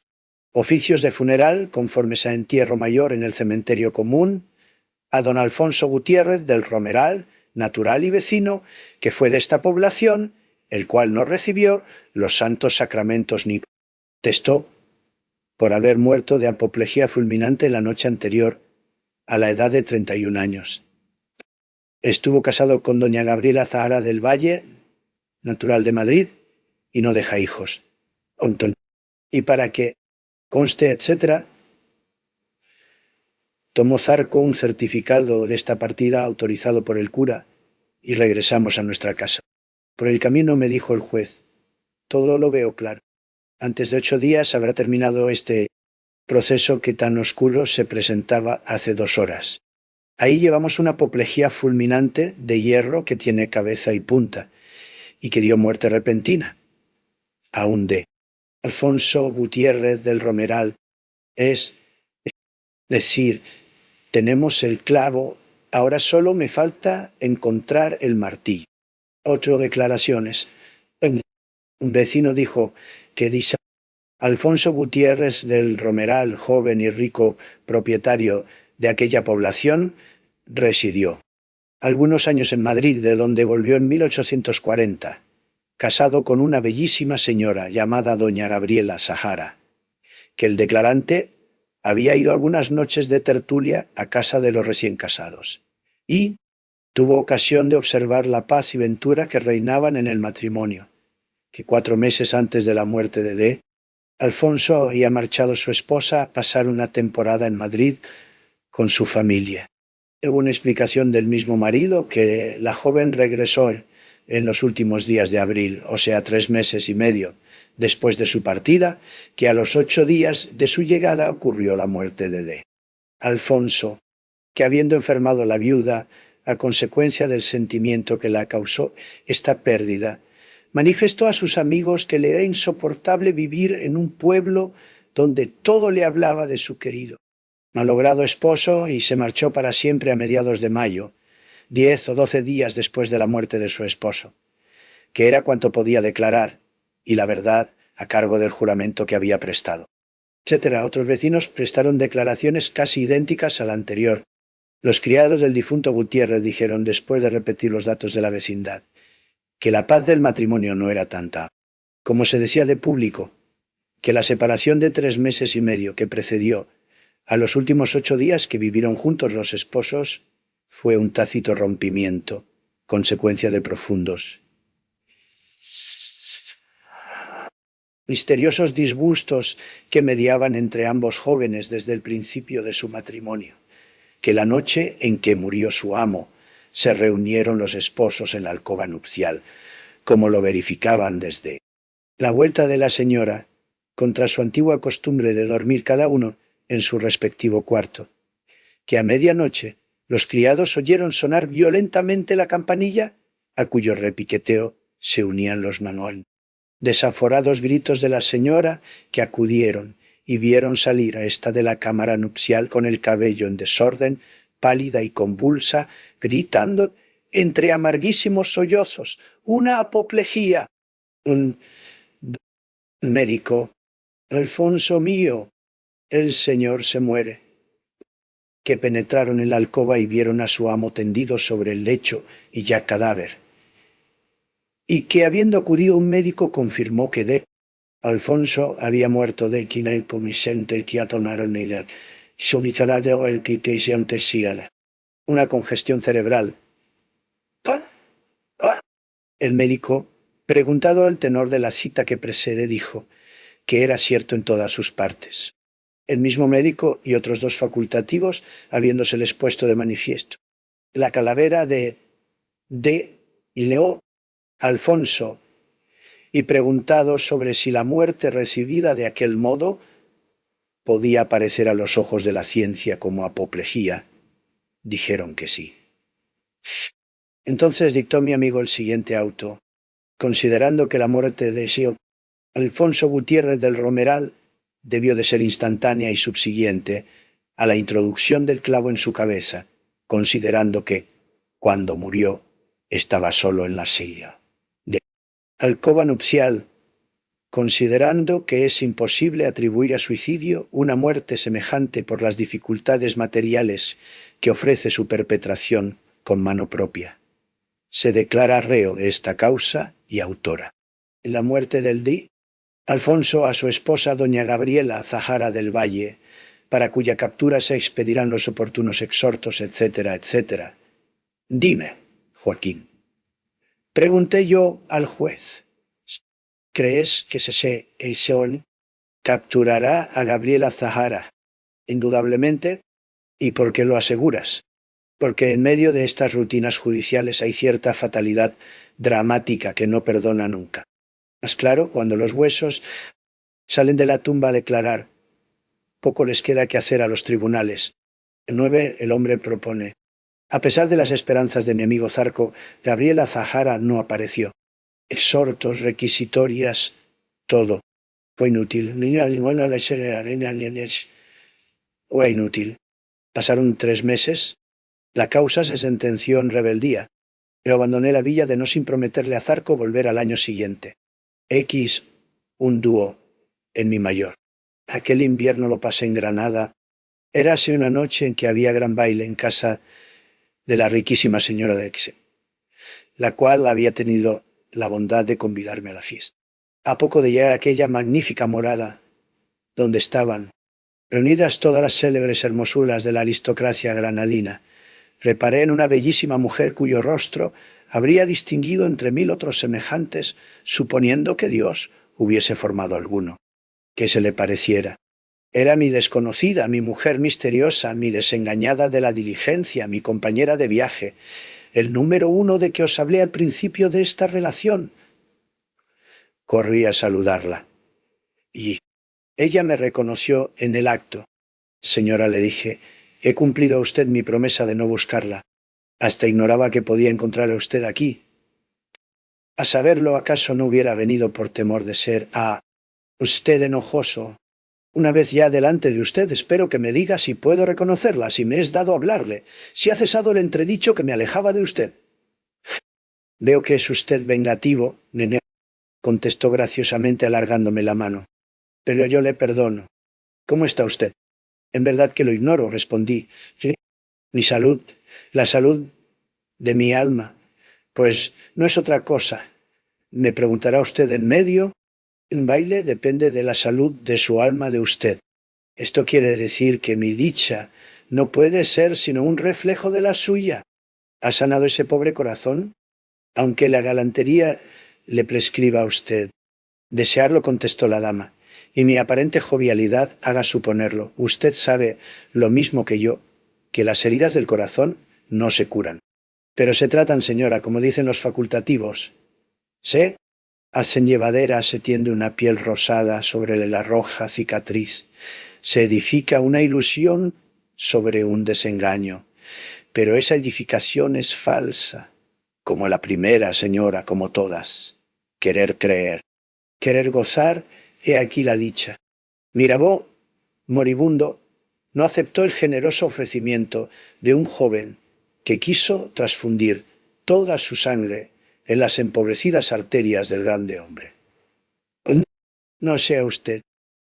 oficios de funeral conformes a entierro mayor en el cementerio común a don Alfonso Gutiérrez del Romeral, natural y vecino, que fue de esta población, el cual no recibió los santos sacramentos ni protestó por haber muerto de apoplejía fulminante la noche anterior, a la edad de 31 años. Estuvo casado con doña Gabriela Zahara del Valle, natural de Madrid, y no deja hijos. Y para que conste, etc., tomó Zarco un certificado de esta partida autorizado por el cura y regresamos a nuestra casa. Por el camino me dijo el juez: «Todo lo veo claro. Antes de 8 días habrá terminado este proceso que tan oscuro se presentaba hace 2 horas. Ahí llevamos una apoplejía fulminante de hierro que tiene cabeza y punta y que dio muerte repentina. Aún de Alfonso Gutiérrez del Romeral, es decir, tenemos el clavo, ahora solo me falta encontrar el martillo». Otras declaraciones. Un vecino dijo que dice Alfonso Gutiérrez del Romeral, joven y rico propietario de aquella población, residió algunos años en Madrid, de donde volvió en 1840, casado con una bellísima señora llamada doña Gabriela Zahara, que el declarante había ido algunas noches de tertulia a casa de los recién casados, y tuvo ocasión de observar la paz y ventura que reinaban en el matrimonio, que 4 meses antes de la muerte de D., Alfonso había marchado su esposa a pasar una temporada en Madrid con su familia. Hubo una explicación del mismo marido que la joven regresó en los últimos días de abril, o sea, 3 meses y medio después de su partida, que a los 8 días de su llegada ocurrió la muerte de D. Alfonso, que habiendo enfermado la viuda a consecuencia del sentimiento que la causó esta pérdida, manifestó a sus amigos que le era insoportable vivir en un pueblo donde todo le hablaba de su querido, malogrado esposo, y se marchó para siempre a mediados de mayo, 10 o 12 días después de la muerte de su esposo, que era cuanto podía declarar, y la verdad a cargo del juramento que había prestado, etc. Otros vecinos prestaron declaraciones casi idénticas a la anterior. Los criados del difunto Gutiérrez dijeron, después de repetir los datos de la vecindad, que la paz del matrimonio no era tanta, como se decía de público, que la separación de 3 meses y medio que precedió a los últimos 8 días que vivieron juntos los esposos fue un tácito rompimiento, consecuencia de profundos, misteriosos disgustos que mediaban entre ambos jóvenes desde el principio de su matrimonio, que la noche en que murió su amo se reunieron los esposos en la alcoba nupcial, como lo verificaban desde la vuelta de la señora, contra su antigua costumbre de dormir cada uno en su respectivo cuarto, que a medianoche los criados oyeron sonar violentamente la campanilla, a cuyo repiqueteo se unían los desaforados gritos de la señora, que acudieron y vieron salir a esta de la cámara nupcial con el cabello en desorden, pálida y convulsa, gritando entre amarguísimos sollozos: «¡Una apoplejía!». Un médico: «Alfonso mío, el señor se muere». que penetraron en la alcoba y vieron a su amo tendido sobre el lecho y ya cadáver, y que habiendo acudido un médico confirmó que de Alfonso había muerto de una congestión cerebral. El médico, preguntado al tenor de la cita que precede, dijo que era cierto en todas sus partes. El mismo médico y otros dos facultativos habiéndoseles puesto de manifiesto. La calavera de Leo Alfonso, y preguntado sobre si la muerte recibida de aquel modo podía parecer a los ojos de la ciencia como apoplejía, dijeron que sí. Entonces dictó mi amigo el siguiente auto, considerando que la muerte de ese Alfonso Gutiérrez del Romeral debió de ser instantánea y subsiguiente a la introducción del clavo en su cabeza, considerando que, cuando murió, estaba solo en la silla de alcoba nupcial, considerando que es imposible atribuir a suicidio una muerte semejante por las dificultades materiales que ofrece su perpetración con mano propia. Se declara reo de esta causa y autora. En la muerte del Di, Alfonso a su esposa doña Gabriela Zahara del Valle, para cuya captura se expedirán los oportunos exhortos, etcétera, etcétera. Dime, Joaquín. Pregunté yo al juez. ¿Crees que se capturará a Gabriela Zahara? Indudablemente. ¿Y por qué lo aseguras? Porque en medio de estas rutinas judiciales hay cierta fatalidad dramática que no perdona nunca. Más claro, cuando los huesos salen de la tumba a declarar, poco les queda que hacer a los tribunales. El 9, el hombre propone. A pesar de las esperanzas de mi amigo Zarco, Gabriela Zahara no apareció. Exhortos, requisitorias, todo. Fue inútil. Fue inútil. Pasaron 3 meses. La causa se sentenció en rebeldía. Yo abandoné la villa de no sin prometerle a Zarco volver al año siguiente. Un dúo en mi mayor. Aquel invierno lo pasé en Granada. Érase una noche en que había gran baile en casa de la riquísima señora de X, la cual había tenido la bondad de convidarme a la fiesta. A poco de llegar a aquella magnífica morada, donde estaban reunidas todas las célebres hermosuras de la aristocracia granadina, reparé en una bellísima mujer cuyo rostro habría distinguido entre 1000 otros semejantes, suponiendo que Dios hubiese formado alguno, que se le pareciera. Era mi desconocida, mi mujer misteriosa, mi desengañada de la diligencia, mi compañera de viaje, el número 1 de que os hablé al principio de esta relación. Corrí a saludarla, y ella me reconoció en el acto. Señora, le dije, he cumplido a usted mi promesa de no buscarla. Hasta ignoraba que podía encontrar a usted aquí. A saberlo, ¿acaso no hubiera venido por temor de ser usted enojoso? Una vez ya delante de usted, espero que me diga si puedo reconocerla, si me es dado hablarle, si ha cesado el entredicho que me alejaba de usted. Veo que es usted vengativo, nené, contestó graciosamente alargándome la mano. Pero yo le perdono. ¿Cómo está usted? En verdad que lo ignoro, respondí. ¿Sí? Mi salud, la salud de mi alma, pues no es otra cosa. Me preguntará usted en medio. El baile depende de la salud de su alma de usted. Esto quiere decir que mi dicha no puede ser sino un reflejo de la suya. ¿Ha sanado ese pobre corazón? Aunque la galantería le prescriba a usted. Desearlo, contestó la dama, y mi aparente jovialidad haga suponerlo. Usted sabe lo mismo que yo, que las heridas del corazón no se curan. Pero se tratan, señora, como dicen los facultativos. ¿Sí? Hacen llevadera, se tiende una piel rosada sobre la roja cicatriz. Se edifica una ilusión sobre un desengaño. Pero esa edificación es falsa, como la primera, señora, como todas. Querer creer, querer gozar, he aquí la dicha. Mirabeau, moribundo, no aceptó el generoso ofrecimiento de un joven que quiso transfundir toda su sangre en las empobrecidas arterias del grande hombre. No sea usted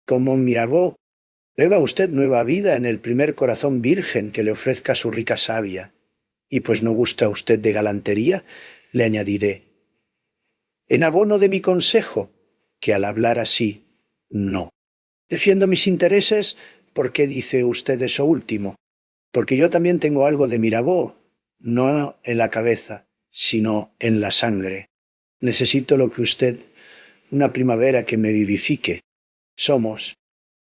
como Mirabeau, Beba usted nueva vida en el primer corazón virgen que le ofrezca su rica savia. Y pues no gusta usted de galantería, le añadiré, en abono de mi consejo, que al hablar así, no. Defiendo mis intereses, ¿por qué dice usted eso último? Porque yo también tengo algo de Mirabeau, no en la cabeza, sino en la sangre. Necesito lo que usted, una primavera que me vivifique. Somos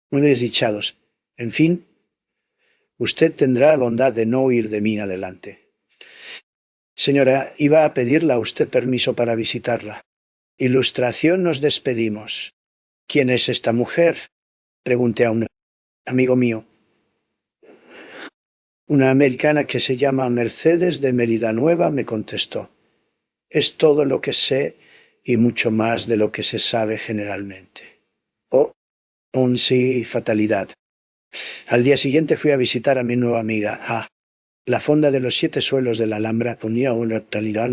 muy desdichados. En fin, usted tendrá la bondad de no huir de mí en adelante. Señora, iba a pedirle a usted permiso para visitarla. Ilustración, nos despedimos. ¿Quién es esta mujer? Pregunté a un amigo mío. Una americana que se llama Mercedes de Mérida Nueva, me contestó. Es todo lo que sé y mucho más de lo que se sabe generalmente. Oh, un sí, fatalidad. Al día siguiente fui a visitar a mi nueva amiga. La fonda de los 7 suelos de la Alhambra ponía una talidad.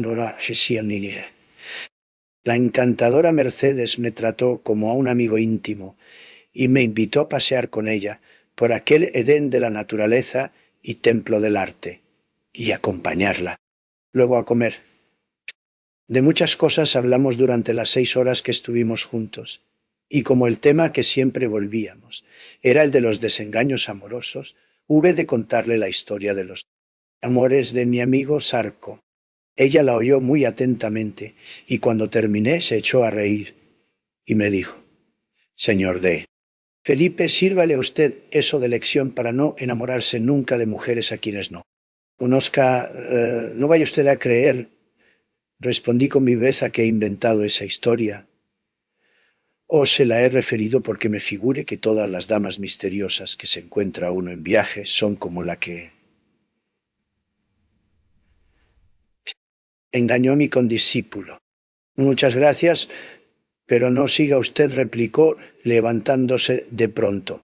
La encantadora Mercedes me trató como a un amigo íntimo y me invitó a pasear con ella por aquel Edén de la naturaleza y templo del arte, y acompañarla. Luego a comer. De muchas cosas hablamos durante las 6 horas que estuvimos juntos, y como el tema que siempre volvíamos era el de los desengaños amorosos, hube de contarle la historia de los amores de mi amigo Sarco. Ella la oyó muy atentamente, y cuando terminé se echó a reír, y me dijo, «Señor D., Felipe, sírvale a usted eso de lección para no enamorarse nunca de mujeres a quienes no conozca. No vaya usted a creer», respondí con viveza, «que he inventado esa historia, o se la he referido porque me figure que todas las damas misteriosas que se encuentra uno en viaje son como la que engañó a mi condiscípulo». «Muchas gracias, pero no siga usted», replicó, levantándose de pronto.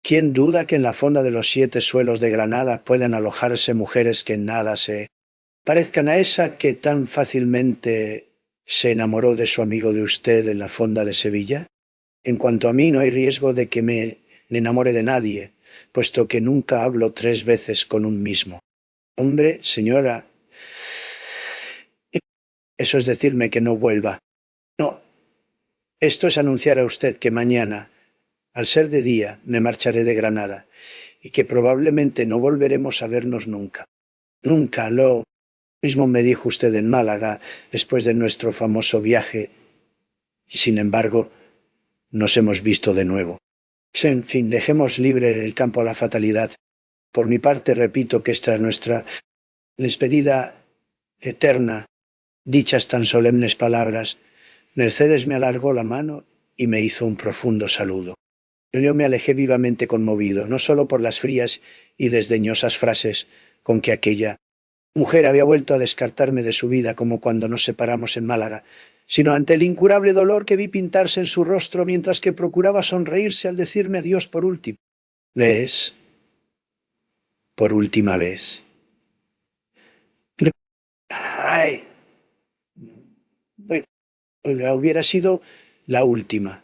«¿Quién duda que en la fonda de los 7 suelos de Granada pueden alojarse mujeres que en nada se parezcan a esa que tan fácilmente se enamoró de su amigo de usted en la fonda de Sevilla? En cuanto a mí, no hay riesgo de que me enamore de nadie, puesto que nunca hablo 3 veces con un mismo hombre, señora. Eso es decirme que no vuelva. No, esto es anunciar a usted que mañana, al ser de día, me marcharé de Granada, y que probablemente no volveremos a vernos nunca. Nunca. Lo mismo me dijo usted en Málaga, después de nuestro famoso viaje, y sin embargo, nos hemos visto de nuevo. En fin, dejemos libre el campo a la fatalidad. Por mi parte, repito que esta es nuestra despedida eterna. Dichas tan solemnes palabras, Mercedes me alargó la mano y me hizo un profundo saludo. Yo me alejé vivamente conmovido, no solo por las frías y desdeñosas frases con que aquella mujer había vuelto a descartarme de su vida como cuando nos separamos en Málaga, sino ante el incurable dolor que vi pintarse en su rostro mientras que procuraba sonreírse al decirme adiós por último. ¿Ves? Por última vez. ¡Ay! Bueno, hubiera sido la última,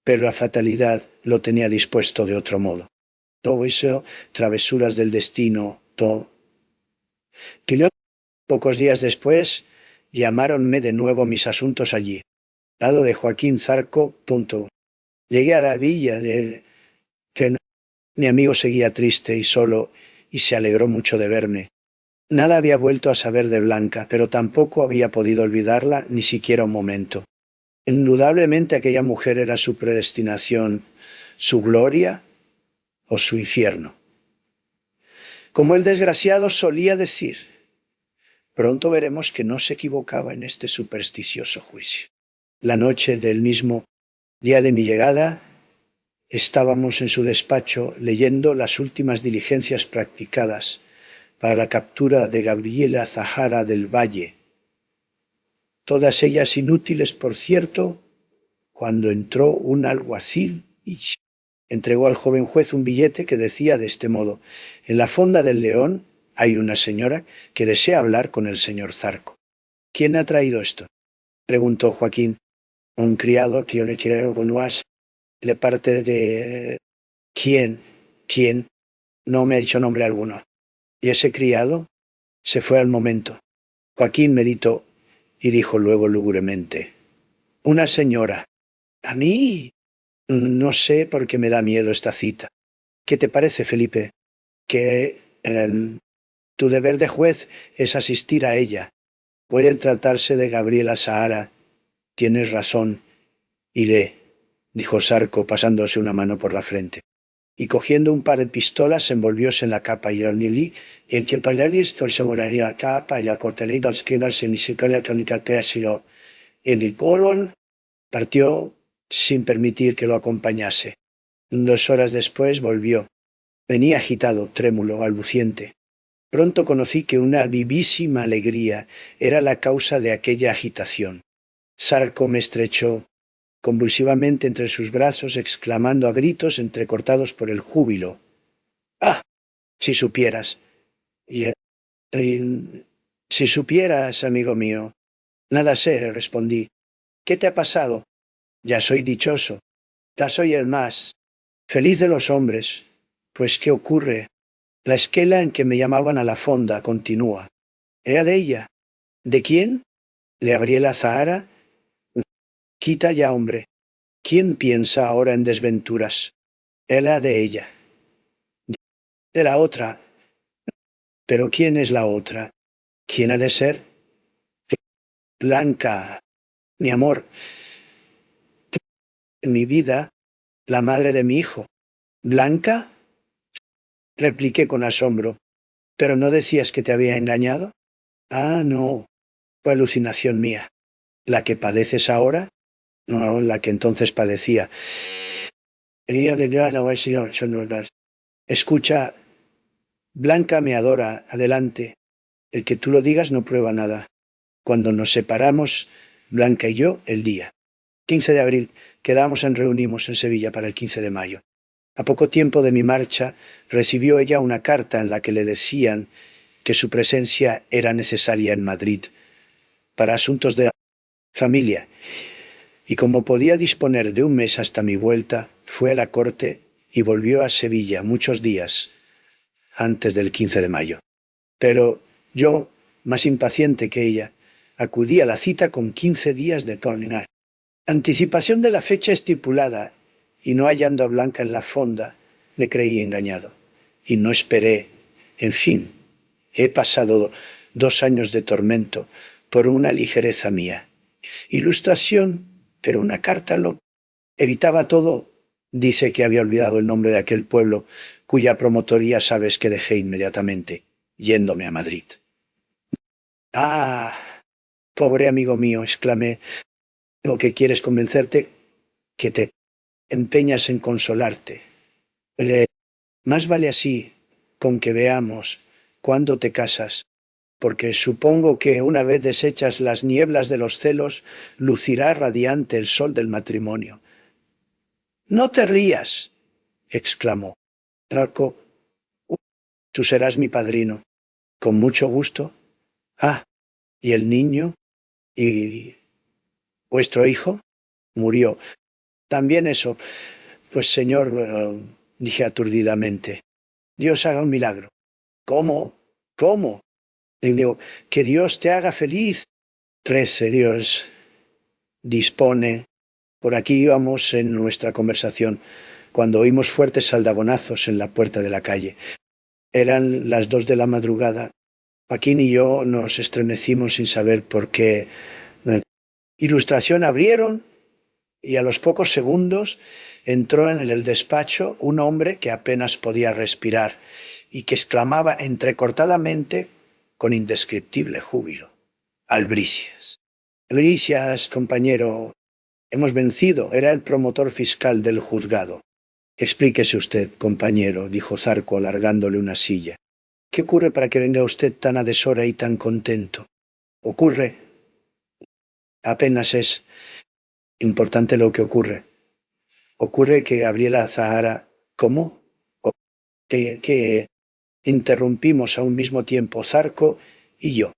pero la fatalidad lo tenía dispuesto de otro modo. Todo eso, travesuras del destino, todo. Que pocos días después, llamáronme de nuevo mis asuntos allí, al lado de Joaquín Zarco. Llegué a la villa de que mi amigo seguía triste y solo, y se alegró mucho de verme. Nada había vuelto a saber de Blanca, pero tampoco había podido olvidarla ni siquiera un momento. Indudablemente aquella mujer era su predestinación, su gloria o su infierno. Como el desgraciado solía decir, pronto veremos que no se equivocaba en este supersticioso juicio. La noche del mismo día de mi llegada, estábamos en su despacho leyendo las últimas diligencias practicadas para la captura de Gabriela Zahara del Valle, todas ellas inútiles, por cierto, cuando entró un alguacil y entregó al joven juez un billete que decía de este modo: «En la fonda del León hay una señora que desea hablar con el señor Zarco». «¿Quién ha traído esto?», preguntó Joaquín. «Un criado que yo le quiero con de parte de...». «¿Quién?». ¿Quién? No me ha dicho nombre alguno. ¿Y ese criado? Se fue al momento. Joaquín meditó y dijo luego lúgubremente: una señora. ¿A mí? No sé por qué me da miedo esta cita. ¿Qué te parece, Felipe? Que tu deber de juez es asistir a ella. Puede tratarse de Gabriela Sahara. Tienes razón. Iré, dijo Sarco, pasándose una mano por la frente. Y cogiendo un par de pistolas envolvióse en la capa y el nili, y en que pagaris el seguraría la capa y la cortelí dos quedas semisicola tónica pérsilo. El colon partió sin permitir que lo acompañase. 2 horas después volvió. Venía agitado, trémulo, balbuciente. Pronto conocí que una vivísima alegría era la causa de aquella agitación. Sarco me estrechó convulsivamente entre sus brazos, exclamando a gritos entrecortados por el júbilo: «¡Ah! Si supieras! Y, si supieras, amigo mío». «Nada sé», respondí. «¿Qué te ha pasado?» «Ya soy dichoso. Ya soy el más feliz de los hombres». «Pues, ¿qué ocurre?» «La esquela en que me llamaban a la fonda continúa». «¿Era de ella?» «¿De quién?» «¿De Gabriela Zahara?» «Quita ya, hombre. ¿Quién piensa ahora en desventuras?» «Era de ella». «De la otra». «¿Pero quién es la otra?» «¿Quién ha de ser?» «Blanca, mi amor, mi vida, la madre de mi hijo». «¿Blanca?» repliqué con asombro. «¿Pero no decías que te había engañado?» «Ah, no, fue alucinación mía». «¿La que padeces ahora?» «No, la que entonces padecía». «Escucha, Blanca me adora, adelante. El que tú lo digas no prueba nada. Cuando nos separamos, Blanca y yo, el día 15 de abril, quedamos en reunimos en Sevilla para el 15 de mayo. A poco tiempo de mi marcha, recibió ella una carta en la que le decían que su presencia era necesaria en Madrid para asuntos de familia, y como podía disponer de un mes hasta mi vuelta, fue a la corte y volvió a Sevilla muchos días antes del 15 de mayo. Pero yo, más impaciente que ella, acudí a la cita con 15 días de anticipación de la fecha estipulada, y no hallando a Blanca en la fonda, me creí engañado. Y no esperé. En fin, he pasado 2 años de tormento por una ligereza mía. Ilustración, pero una carta lo evitaba todo. Dice que había olvidado el nombre de aquel pueblo, cuya promotoría sabes que dejé inmediatamente, yéndome a Madrid. «Ah, pobre amigo mío», exclamé, «lo que quieres convencerte, que te empeñas en consolarte. Más vale así, con que veamos cuándo te casas, porque supongo que una vez deshechas las nieblas de los celos, lucirá radiante el sol del matrimonio». «No te rías», exclamó. «Draco, tú serás mi padrino». «Con mucho gusto». «Ah, ¿y el niño? ¿Y vuestro hijo?» «Murió». «También eso». «Pues, señor», dije aturdidamente, «Dios haga un milagro». «¿Cómo? ¿Cómo?» Le digo: «Que Dios te haga feliz». «Rece Dios». «Dispone». Por aquí íbamos en nuestra conversación, cuando oímos fuertes aldabonazos en la puerta de la calle. Eran las 2 de la madrugada. Joaquín y yo nos estremecimos sin saber por qué. Ilustración abrieron, y a los pocos segundos entró en el despacho un hombre que apenas podía respirar y que exclamaba entrecortadamente con indescriptible júbilo: «Albricias. Albricias, compañero. Hemos vencido». Era el promotor fiscal del juzgado. «Explíquese usted, compañero», dijo Zarco alargándole una silla. «¿Qué ocurre para que venga usted tan a deshora y tan contento?» «Ocurre. Apenas es importante lo que ocurre. Ocurre que Gabriela Zahara». «¿Cómo?» Que interrumpimos a un mismo tiempo Zarco y yo.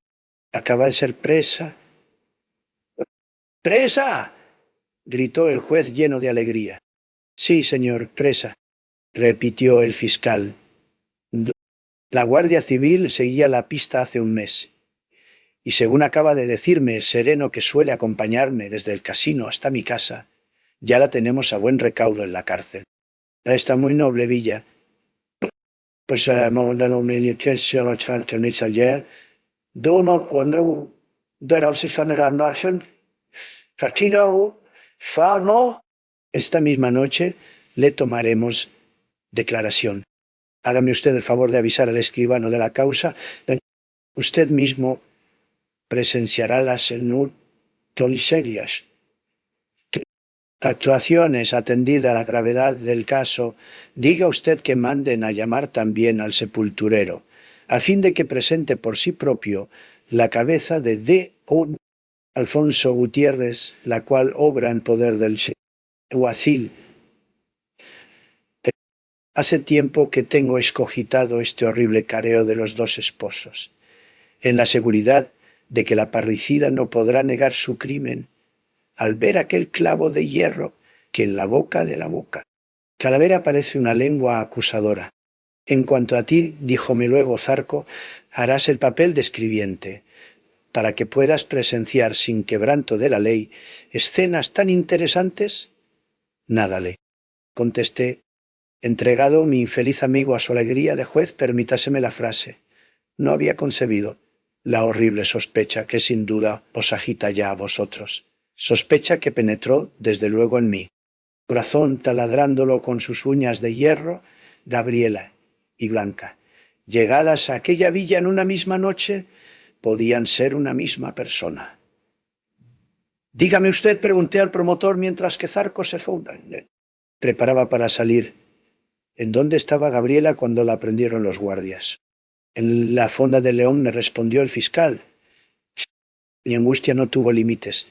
«Acaba de ser presa». «¡Presa!», gritó el juez lleno de alegría. «Sí, señor, presa. repitió el fiscal. La Guardia Civil seguía la pista hace un mes. Y según acaba de decirme el sereno que suele acompañarme desde el casino hasta mi casa, ya la tenemos a buen recaudo en la cárcel. Está muy noble villa. Pues ayer, dono cuando esta misma noche le tomaremos declaración. Hágame usted el favor de avisar al escribano de la causa. Usted mismo presenciará las noticias. Actuaciones atendida la gravedad del caso, diga usted que manden a llamar también al sepulturero, a fin de que presente por sí propio la cabeza de D.O. Alfonso Gutiérrez, la cual obra en poder del alguacil. Hace tiempo que tengo escogitado este horrible careo de los dos esposos, en la seguridad de que la parricida no podrá negar su crimen al ver aquel clavo de hierro que en la boca de la boca. Calavera parece una lengua acusadora. En cuanto a ti, díjome luego Zarco, harás el papel de escribiente, para que puedas presenciar sin quebranto de la ley escenas tan interesantes. Nada le contesté. Entregado mi infeliz amigo a su alegría de juez, permítaseme la frase. No había concebido la horrible sospecha que sin duda os agita ya a vosotros. Sospecha que penetró desde luego en mí. Corazón taladrándolo con sus uñas de hierro, Gabriela y Blanca, llegadas a aquella villa en una misma noche, podían ser una misma persona. Dígame usted, pregunté al promotor mientras que Zarco se preparaba para salir. ¿En dónde estaba Gabriela cuando la prendieron los guardias? En la Fonda de León, me respondió el fiscal. Mi angustia no tuvo límites.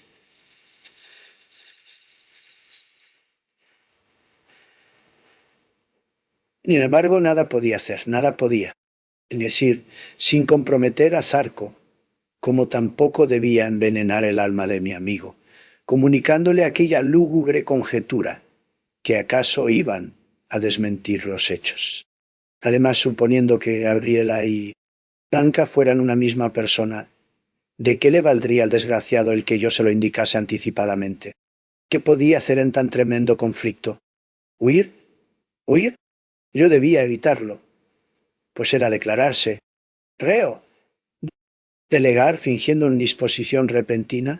Sin embargo, nada podía hacer, nada podía. Es decir, sin comprometer a Zarco, como tampoco debía envenenar el alma de mi amigo, comunicándole aquella lúgubre conjetura, que acaso iban a desmentir los hechos. Además, suponiendo que Gabriela y Blanca fueran una misma persona, ¿de qué le valdría al desgraciado el que yo se lo indicase anticipadamente? ¿Qué podía hacer en tan tremendo conflicto? ¿Huir? ¿Huir? Yo debía evitarlo, pues era declararse reo. Delegar, fingiendo una disposición repentina,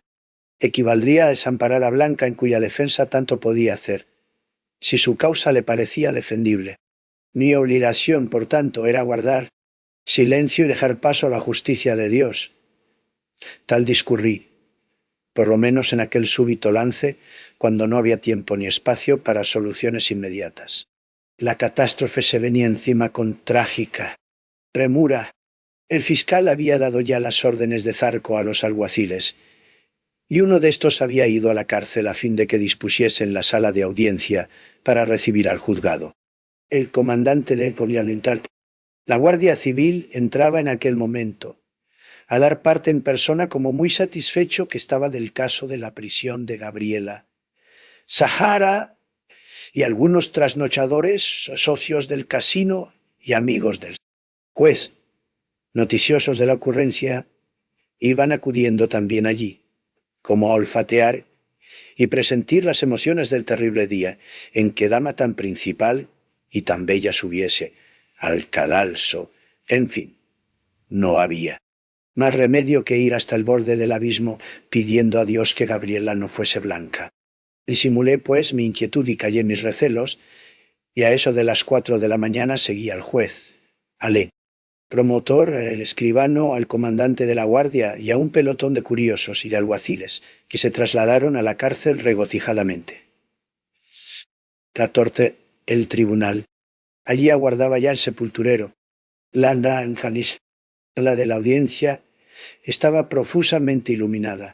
equivaldría a desamparar a Blanca, en cuya defensa tanto podía hacer, si su causa le parecía defendible. Mi obligación, por tanto, era guardar silencio y dejar paso a la justicia de Dios. Tal discurrí, por lo menos en aquel súbito lance, cuando no había tiempo ni espacio para soluciones inmediatas. La catástrofe se venía encima con trágica premura. El fiscal había dado ya las órdenes de Zarco a los alguaciles, y uno de estos había ido a la cárcel a fin de que dispusiesen la sala de audiencia para recibir al juzgado. El comandante de Polialental. La Guardia Civil entraba en aquel momento, a dar parte en persona, como muy satisfecho que estaba del caso de la prisión de Gabriela. Sahara y algunos trasnochadores, socios del casino y amigos del juez, noticiosos de la ocurrencia, iban acudiendo también allí, como a olfatear y presentir las emociones del terrible día en que dama tan principal y tan bella subiese al cadalso. En fin, no había más remedio que ir hasta el borde del abismo pidiendo a Dios que Gabriela no fuese Blanca. Disimulé, pues, mi inquietud y callé mis recelos, y a eso de las 4 de la mañana seguí al juez, al promotor, el escribano, al comandante de la guardia y a un pelotón de curiosos y de alguaciles que se trasladaron a la cárcel regocijadamente. 14. El tribunal. Allí aguardaba ya el sepulturero. La sala de la audiencia estaba profusamente iluminada.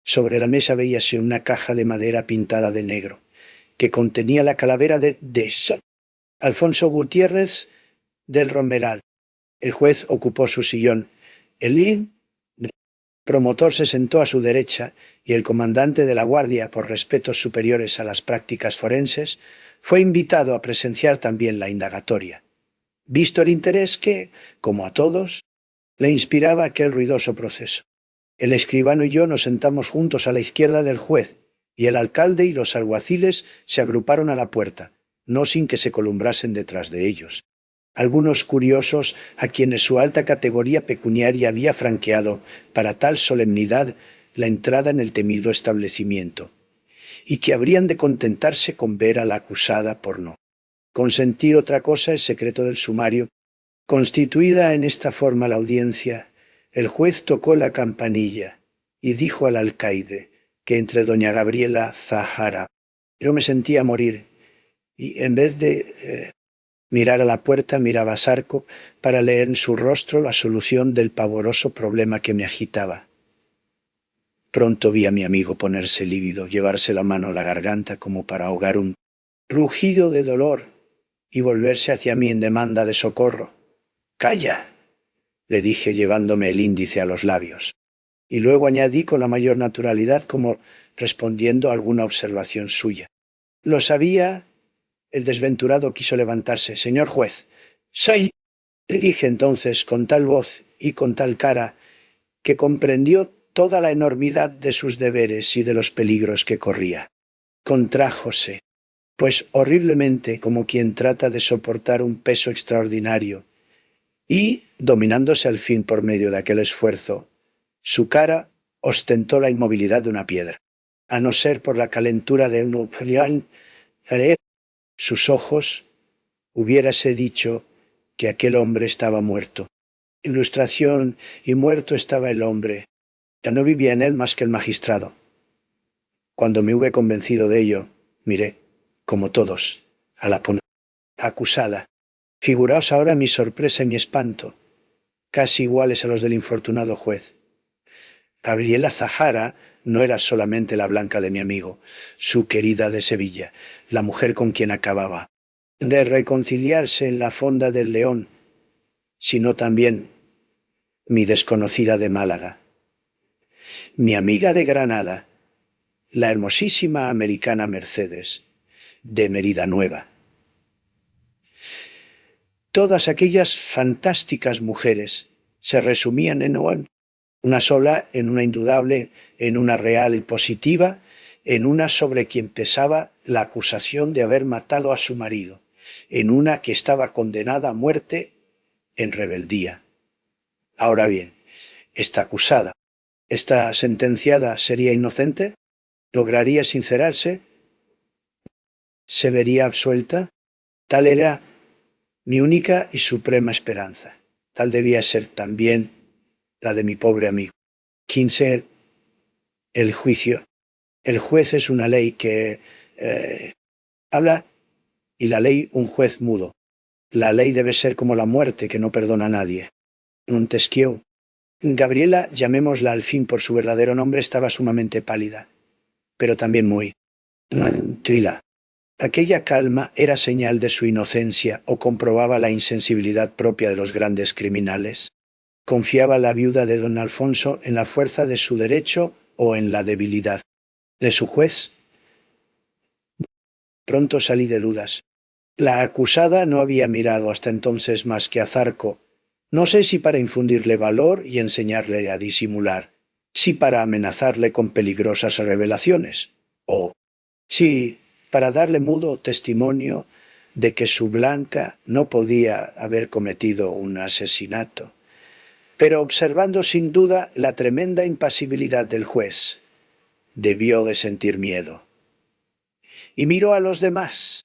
Sobre la mesa veíase una caja de madera pintada de negro, que contenía la calavera de Alfonso Gutiérrez del Romeral. El juez ocupó su sillón. El promotor se sentó a su derecha y el comandante de la guardia, por respetos superiores a las prácticas forenses, Fue invitado a presenciar también la indagatoria. Visto el interés que, como a todos, le inspiraba aquel ruidoso proceso. El escribano y yo nos sentamos juntos a la izquierda del juez, y el alcalde y los alguaciles se agruparon a la puerta, no sin que se columbrasen detrás de ellos. Algunos curiosos, a quienes su alta categoría pecuniaria había franqueado para tal solemnidad la entrada en el temido establecimiento, y que habrían de contentarse con ver a la acusada por no consentir otra cosa el secreto del sumario. Constituida en esta forma la audiencia, el juez tocó la campanilla y dijo al alcaide que entre doña Gabriela Zahara. Yo me sentía morir y en vez de mirar a la puerta miraba a Sarko para leer en su rostro la solución del pavoroso problema que me agitaba. Pronto vi a mi amigo ponerse lívido, llevarse la mano a la garganta como para ahogar un rugido de dolor y volverse hacia mí en demanda de socorro. «¡Calla!», le dije llevándome el índice a los labios. Y luego añadí con la mayor naturalidad como respondiendo a alguna observación suya. «Lo sabía». El desventurado quiso levantarse. «Señor juez, soy...», le dije entonces con tal voz y con tal cara que comprendió toda la enormidad de sus deberes y de los peligros que corría. Contrájose, pues horriblemente como quien trata de soportar un peso extraordinario, y, dominándose al fin por medio de aquel esfuerzo, su cara ostentó la inmovilidad de una piedra. A no ser por la calentura de un sus ojos, hubiérase dicho que aquel hombre estaba muerto. Ilustración, y muerto estaba el hombre. Ya no vivía en él más que el magistrado. Cuando me hube convencido de ello, miré, como todos, a la acusada. Figuraos ahora mi sorpresa y mi espanto, casi iguales a los del infortunado juez. Gabriela Zahara no era solamente la blanca de mi amigo, su querida de Sevilla, la mujer con quien acababa de reconciliarse en la Fonda del León, sino también mi desconocida de Málaga, mi amiga de Granada, la hermosísima americana Mercedes, de Mérida Nueva. Todas aquellas fantásticas mujeres se resumían en una sola, en una indudable, en una real y positiva, en una sobre quien pesaba la acusación de haber matado a su marido, en una que estaba condenada a muerte en rebeldía. Ahora bien, esta acusada, esta sentenciada, ¿sería inocente? ¿Lograría sincerarse? ¿Se vería absuelta? Tal era mi única y suprema esperanza. Tal debía ser también la de mi pobre amigo. Quince, el juicio. El juez es una ley que habla, y la ley un juez mudo. La ley debe ser como la muerte, que no perdona a nadie. Montesquieu. Gabriela, llamémosla al fin por su verdadero nombre, estaba sumamente pálida, pero también muy tranquila. Aquella calma era señal de su inocencia o comprobaba la insensibilidad propia de los grandes criminales. ¿Confiaba la viuda de don Alfonso en la fuerza de su derecho o en la debilidad de su juez? Pronto salí de dudas. La acusada no había mirado hasta entonces más que a Zarco, no sé si para infundirle valor y enseñarle a disimular, si para amenazarle con peligrosas revelaciones, o si para darle mudo testimonio de que su blanca no podía haber cometido un asesinato. Pero observando sin duda la tremenda impasibilidad del juez, debió de sentir miedo. Y miró a los demás,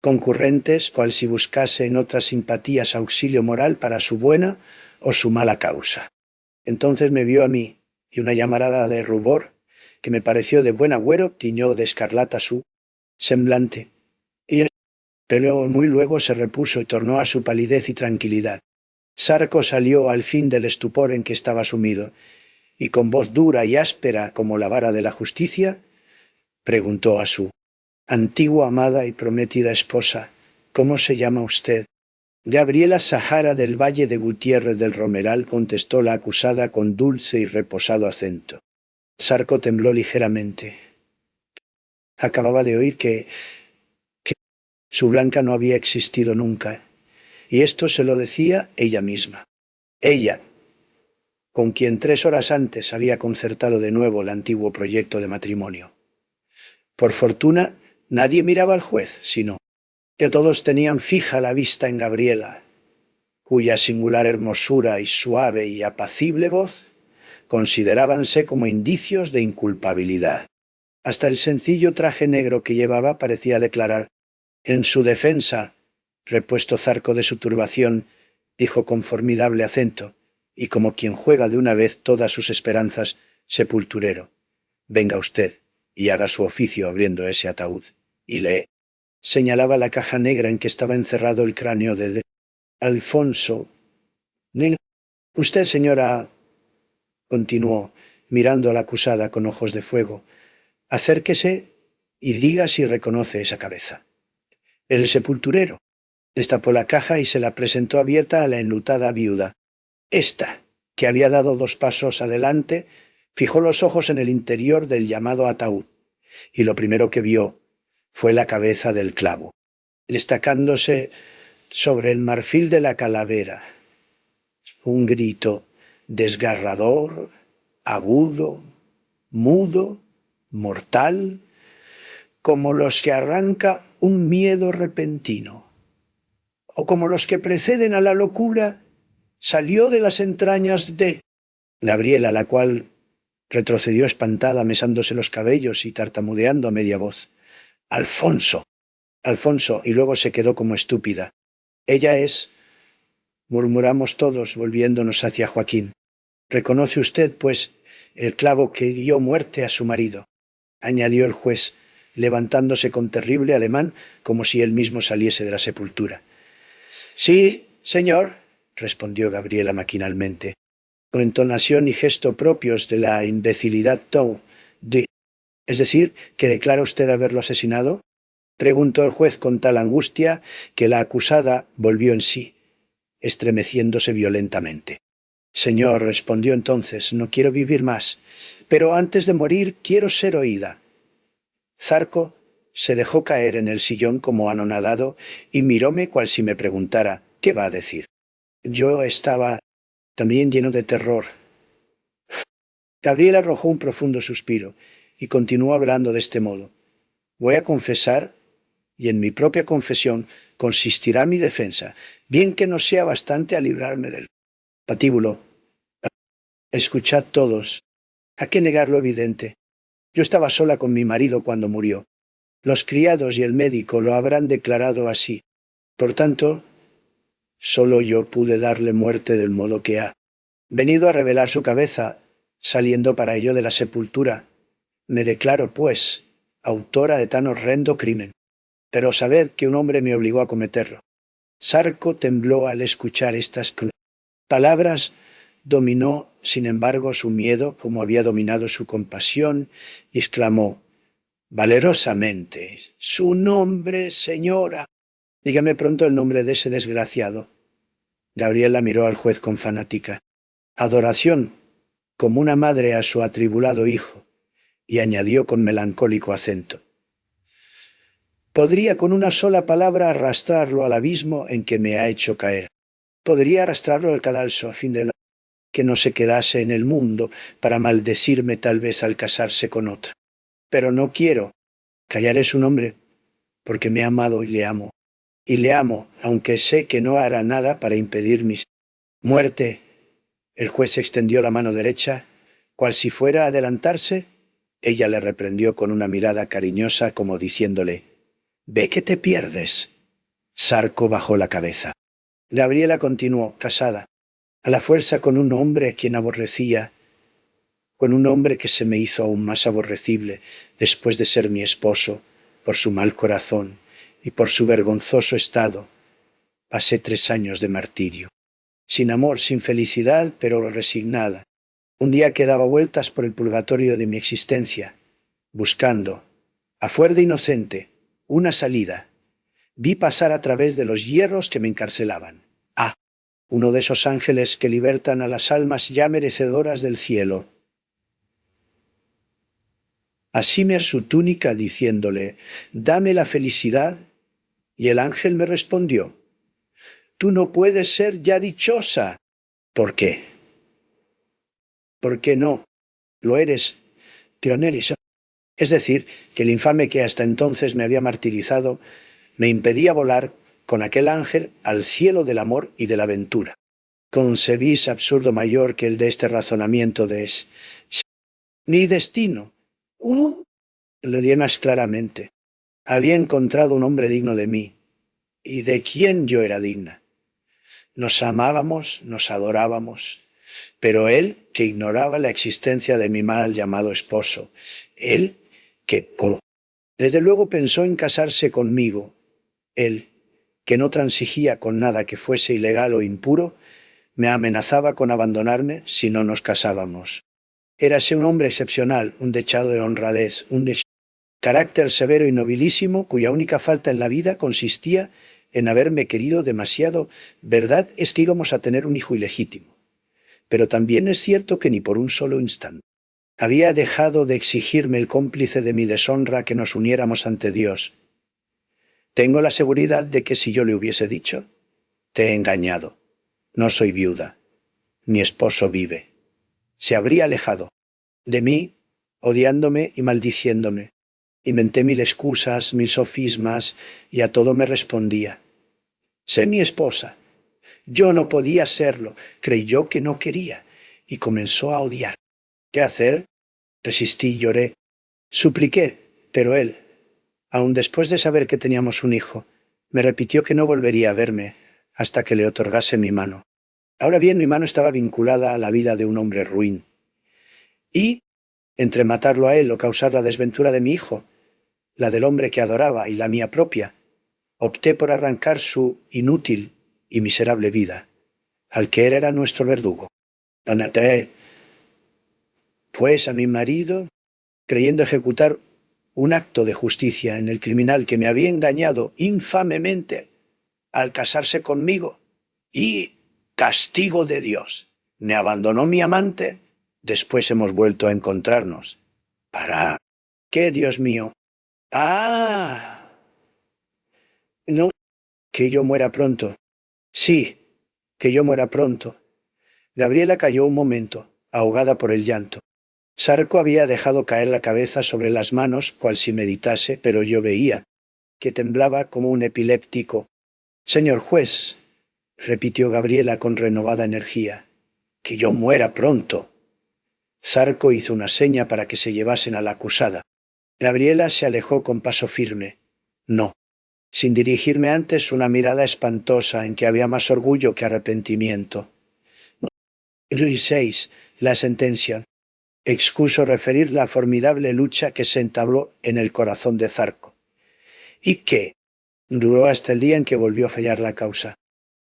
concurrentes, cual si buscase en otras simpatías auxilio moral para su buena o su mala causa. Entonces me vio a mí, y una llamarada de rubor, que me pareció de buen agüero, tiñó de escarlata su semblante, pero muy luego se repuso y tornó a su palidez y tranquilidad. Sarco salió al fin del estupor en que estaba sumido, y con voz dura y áspera como la vara de la justicia, preguntó a su antigua amada y prometida esposa: «¿Cómo se llama usted?». «Gabriela Zahara del Valle de Gutiérrez del Romeral», contestó la acusada con dulce y reposado acento. Sarco tembló ligeramente. Acababa de oír que Su Blanca no había existido nunca, y esto se lo decía ella misma. Ella, con quien 3 horas antes había concertado de nuevo el antiguo proyecto de matrimonio. Por fortuna, nadie miraba al juez, sino que todos tenían fija la vista en Gabriela, cuya singular hermosura y suave y apacible voz considerábanse como indicios de inculpabilidad. Hasta el sencillo traje negro que llevaba parecía declarar en su defensa. Repuesto Zarco de su turbación, dijo con formidable acento, y como quien juega de una vez todas sus esperanzas, sepulturero: venga usted y haga su oficio abriendo ese ataúd. Y lee. Señalaba la caja negra en que estaba encerrado el cráneo de Alfonso. Usted, señora, continuó, mirando a la acusada con ojos de fuego, acérquese y diga si reconoce esa cabeza. El sepulturero destapó la caja y se la presentó abierta a la enlutada viuda. Esta, que había dado 2 pasos adelante, fijó los ojos en el interior del llamado ataúd, y lo primero que vio fue la cabeza del clavo, destacándose sobre el marfil de la calavera. Un grito desgarrador, agudo, mudo, mortal, como los que arranca un miedo repentino, o como los que preceden a la locura, salió de las entrañas de Gabriela, la cual retrocedió espantada, mesándose los cabellos y tartamudeando a media voz. Alfonso, Alfonso, y luego se quedó como estúpida. Ella es, murmuramos todos, volviéndonos hacia Joaquín. ¿Reconoce usted, pues, el clavo que dio muerte a su marido?, añadió el juez, levantándose con terrible ademán, como si él mismo saliese de la sepultura. Sí, señor, respondió Gabriela maquinalmente, con entonación y gesto propios de la imbecilidad de... ¿Es decir, que declara usted haberlo asesinado?, preguntó el juez con tal angustia que la acusada volvió en sí, estremeciéndose violentamente. Señor, respondió entonces, no quiero vivir más, pero antes de morir quiero ser oída. Zarco se dejó caer en el sillón como anonadado y miróme cual si me preguntara ¿qué va a decir? Yo estaba también lleno de terror. Gabriel arrojó un profundo suspiro y continuó hablando de este modo. Voy a confesar, y en mi propia confesión consistirá mi defensa, bien que no sea bastante a librarme del patíbulo. Escuchad todos. ¿A qué negar lo evidente? Yo estaba sola con mi marido cuando murió. Los criados y el médico lo habrán declarado así. Por tanto, solo yo pude darle muerte del modo que ha venido a revelar su cabeza, saliendo para ello de la sepultura. Me declaro, pues, autora de tan horrendo crimen. Pero sabed que un hombre me obligó a cometerlo. Zarco tembló al escuchar estas palabras. Dominó, sin embargo, su miedo, como había dominado su compasión, y exclamó valerosamente: «Su nombre, señora». «Dígame pronto el nombre de ese desgraciado». Gabriela miró al juez con fanática adoración, como una madre a su atribulado hijo, y añadió con melancólico acento: «Podría con una sola palabra arrastrarlo al abismo en que me ha hecho caer. Podría arrastrarlo al cadalso a fin de que no se quedase en el mundo para maldecirme tal vez al casarse con otra. Pero no quiero. Callaré su nombre, porque me ha amado y le amo. Y le amo, aunque sé que no hará nada para impedir mi muerte». El juez extendió la mano derecha, cual si fuera a adelantarse. Ella le reprendió con una mirada cariñosa, como diciéndole: «Ve que te pierdes». Zarco bajó la cabeza. Gabriela continuó, casada, a la fuerza con un hombre a quien aborrecía, con un hombre que se me hizo aún más aborrecible después de ser mi esposo, por su mal corazón y por su vergonzoso estado. Pasé 3 años de martirio, sin amor, sin felicidad, pero resignada. Un día que daba vueltas por el purgatorio de mi existencia, buscando, a fuer de inocente, una salida, vi pasar a través de los hierros que me encarcelaban. Uno de esos ángeles que libertan a las almas ya merecedoras del cielo. Asíme su túnica diciéndole: «Dame la felicidad», Y el ángel me respondió: tú no puedes ser ya dichosa. ¿Por qué? ¿Por qué no? Lo eres, Tionelis. Es decir, que el infame que hasta entonces me había martirizado me impedía volar con aquel ángel al cielo del amor y de la aventura. ¿Concebís absurdo mayor que el de este razonamiento de mi destino? Lo diré más claramente. Había encontrado un hombre digno de mí, y de quien yo era digna. Nos amábamos, nos adorábamos, pero él, que ignoraba la existencia de mi mal llamado esposo, él, que desde luego pensó en casarse conmigo, él, que no transigía con nada que fuese ilegal o impuro, me amenazaba con abandonarme si no nos casábamos. Érase un hombre excepcional, un dechado de honradez, carácter severo y nobilísimo, cuya única falta en la vida consistía en haberme querido demasiado. Verdad es que íbamos a tener un hijo ilegítimo. Pero también es cierto que ni por un solo instante había dejado de exigirme el cómplice de mi deshonra que nos uniéramos ante Dios. Tengo la seguridad de que si yo le hubiese dicho: te he engañado, no soy viuda, mi esposo vive, se habría alejado de mí, odiándome y maldiciéndome. Inventé mil excusas, mil sofismas, y a todo me respondía: sé mi esposa. Yo no podía serlo, creyó que no quería, y comenzó a odiar. ¿Qué hacer? Resistí, lloré, supliqué, pero él, aun después de saber que teníamos un hijo, me repitió que no volvería a verme hasta que le otorgase mi mano. Ahora bien, mi mano estaba vinculada a la vida de un hombre ruin. Y, entre matarlo a él o causar la desventura de mi hijo, la del hombre que adoraba y la mía propia, opté por arrancar su inútil y miserable vida, al que él era nuestro verdugo. Donaté, pues, a mi marido, creyendo ejecutar un acto de justicia en el criminal que me había engañado infamemente al casarse conmigo, y, castigo de Dios, me abandonó mi amante. Después hemos vuelto a encontrarnos. ¿Para qué, Dios mío? ¡Ah! No, que yo muera pronto. Sí, que yo muera pronto. Gabriela cayó un momento, ahogada por el llanto. Sarco había dejado caer la cabeza sobre las manos, cual si meditase, pero yo veía que temblaba como un epiléptico. Señor juez, repitió Gabriela con renovada energía, que yo muera pronto. Zarco hizo una seña para que se llevasen a la acusada. Gabriela se alejó con paso firme. No, sin dirigirme antes una mirada espantosa en que había más orgullo que arrepentimiento. Luis 6. La sentencia. Excuso referir la formidable lucha que se entabló en el corazón de Zarco, y que duró hasta el día en que volvió a fallar la causa.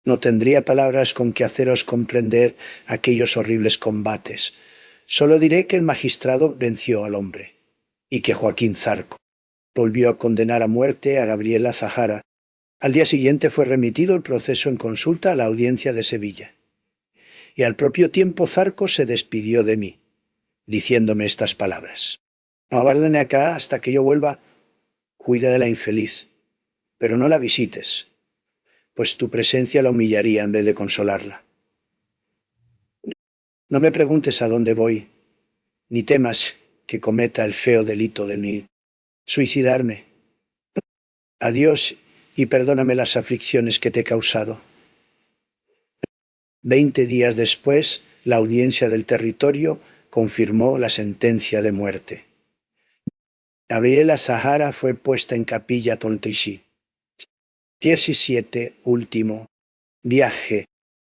No tendría palabras con que haceros comprender aquellos horribles combates. Solo diré que el magistrado venció al hombre, y que Joaquín Zarco volvió a condenar a muerte a Gabriela Zahara. Al día siguiente fue remitido el proceso en consulta a la audiencia de Sevilla. Y al propio tiempo Zarco se despidió de mí, diciéndome estas palabras: aguárdame acá hasta que yo vuelva. Cuida de la infeliz, pero no la visites, pues tu presencia la humillaría en vez de consolarla. No me preguntes a dónde voy, ni temas que cometa el feo delito de suicidarme. Adiós, y perdóname las aflicciones que te he causado. 20 días después, la audiencia del territorio confirmó la sentencia de muerte. Gabriela Zahara fue puesta en capilla Tonteisí. 17. Último. Viaje.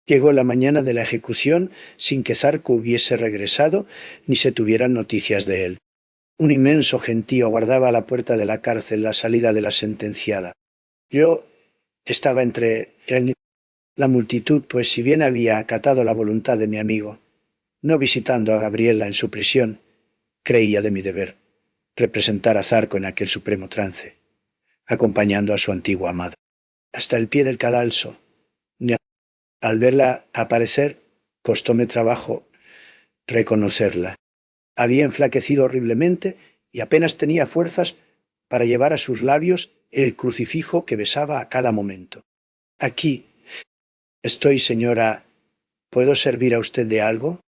Llegó la mañana de la ejecución sin que Zarco hubiese regresado ni se tuvieran noticias de él. Un inmenso gentío aguardaba a la puerta de la cárcel la salida de la sentenciada. Yo estaba entre la multitud, pues si bien había acatado la voluntad de mi amigo, no visitando a Gabriela en su prisión, creía de mi deber representar a Zarco en aquel supremo trance, acompañando a su antiguo amado. Hasta el pie del cadalso. Al verla aparecer, costóme trabajo reconocerla. Había enflaquecido horriblemente y apenas tenía fuerzas para llevar a sus labios el crucifijo que besaba a cada momento. Aquí estoy, señora. ¿Puedo servir a usted de algo?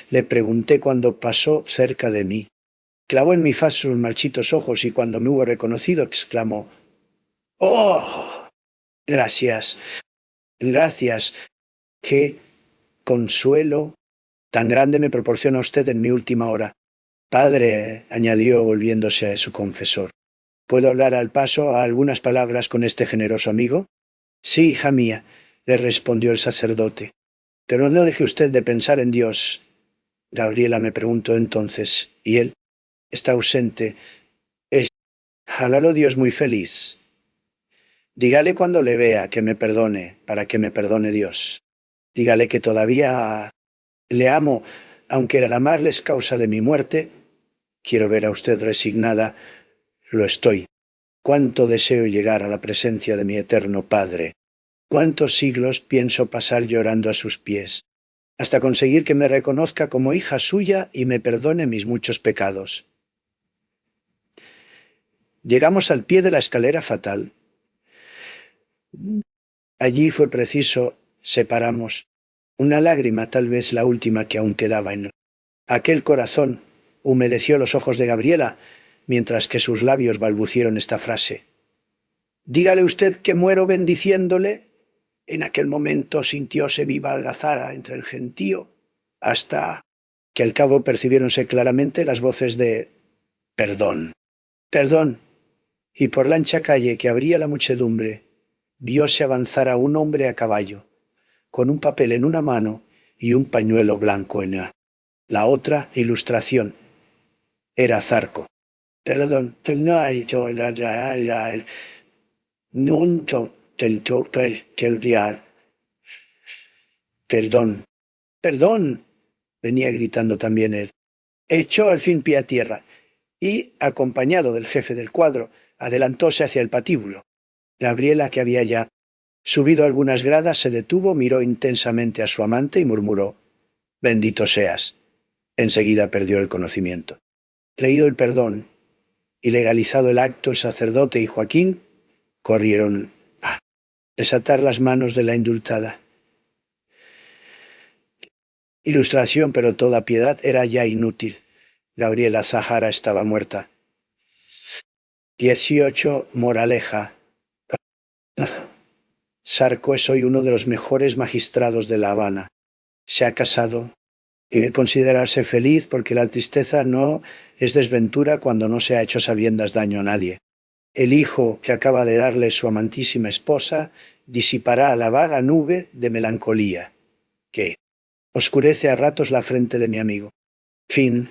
Le pregunté cuando pasó cerca de mí. Clavó en mi faz sus marchitos ojos y cuando me hubo reconocido exclamó: «¡Oh! Gracias, gracias. Qué consuelo tan grande me proporciona usted en mi última hora». «Padre», añadió volviéndose a su confesor, «¿puedo hablar al paso algunas palabras con este generoso amigo?» «Sí, hija mía», le respondió el sacerdote. «Pero no deje usted de pensar en Dios». Gabriela me preguntó entonces: «¿Y él? Está ausente. Hágalo Dios muy feliz. Dígale cuando le vea que me perdone, para que me perdone Dios. Dígale que todavía le amo, aunque el amarle es causa de mi muerte. Quiero ver a usted resignada. Lo estoy. Cuánto deseo llegar a la presencia de mi eterno Padre. Cuántos siglos pienso pasar llorando a sus pies, hasta conseguir que me reconozca como hija suya y me perdone mis muchos pecados». Llegamos al pie de la escalera fatal. Allí fue preciso separarnos. Una lágrima, tal vez la última que aún quedaba en aquel corazón, humedeció los ojos de Gabriela, mientras que sus labios balbucieron esta frase: «Dígale usted que muero bendiciéndole». En aquel momento sintióse viva algazara entre el gentío, hasta que al cabo percibiéronse claramente las voces de «Perdón, perdón», y por la ancha calle que abría la muchedumbre vióse avanzar a un hombre a caballo, con un papel en una mano y un pañuelo blanco en la otra. Ilustración: era Zarco. «Perdón, perdón, perdón», venía gritando también él. Echó al fin pie a tierra y, acompañado del jefe del cuadro, adelantóse hacia el patíbulo. Gabriela, que había ya subido algunas gradas, se detuvo, miró intensamente a su amante y murmuró: «Bendito seas». Enseguida perdió el conocimiento. Leído el perdón y legalizado el acto, el sacerdote y Joaquín corrieron a desatar las manos de la indultada. Ilustración, pero toda piedad era ya inútil. Gabriela Zahara estaba muerta. 18. Moraleja. Zarco es hoy uno de los mejores magistrados de La Habana. Se ha casado y debe considerarse feliz, porque la tristeza no es desventura cuando no se ha hecho sabiendas daño a nadie. El hijo que acaba de darle su amantísima esposa disipará la vaga nube de melancolía que oscurece a ratos la frente de mi amigo. Fin.